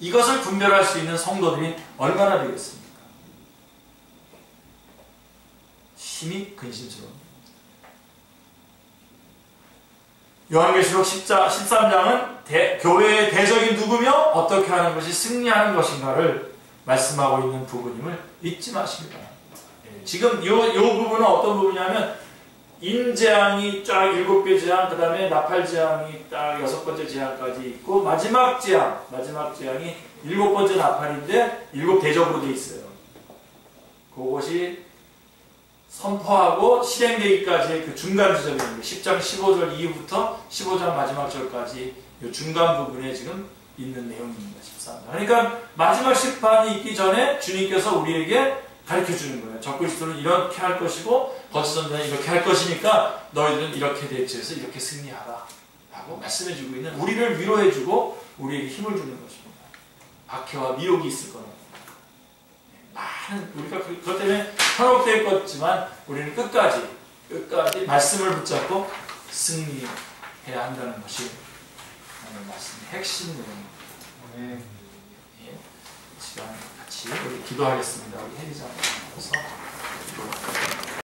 이것을 분별할 수 있는 성도들이 얼마나 되겠습니까? 심히 근심스러운 요한계시록 13장은 교회의 대적이 누구며 어떻게 하는 것이 승리하는 것인가를 말씀하고 있는 부분임을 잊지 마십니다. 지금 요 부분은 어떤 부분이냐면 인재앙이 쫙 7개 재앙, 그 다음에 나팔재앙이 딱 6번째 재앙까지 있고 마지막 재앙이 7번째 나팔인데 7대적으로 되어 있어요. 그것이 선포하고 실행되기까지의 그 중간 지점입니다. 10장 15절 이후부터 15장 마지막 절까지 이 중간 부분에 지금 있는 내용입니다. 13장. 그러니까 마지막 심판이 있기 전에 주님께서 우리에게 가르쳐 주는 거예요. 적그리스도는 이렇게 할 것이고 거짓 선지자는 이렇게 할 것이니까 너희들은 이렇게 대처해서 이렇게 승리하라 라고 말씀해 주고 있는, 우리를 위로해 주고 우리에게 힘을 주는 것입니다. 박해와 미혹이 있을 거라고. 많은 우리가 그것 때문에 현혹될 것지만 우리는 끝까지 말씀을 붙잡고 승리해야 한다는 것이 오늘 말씀의 핵심 내용입니다. 예, 시간 같이 우리 기도하겠습니다. 우리 혜리장님께서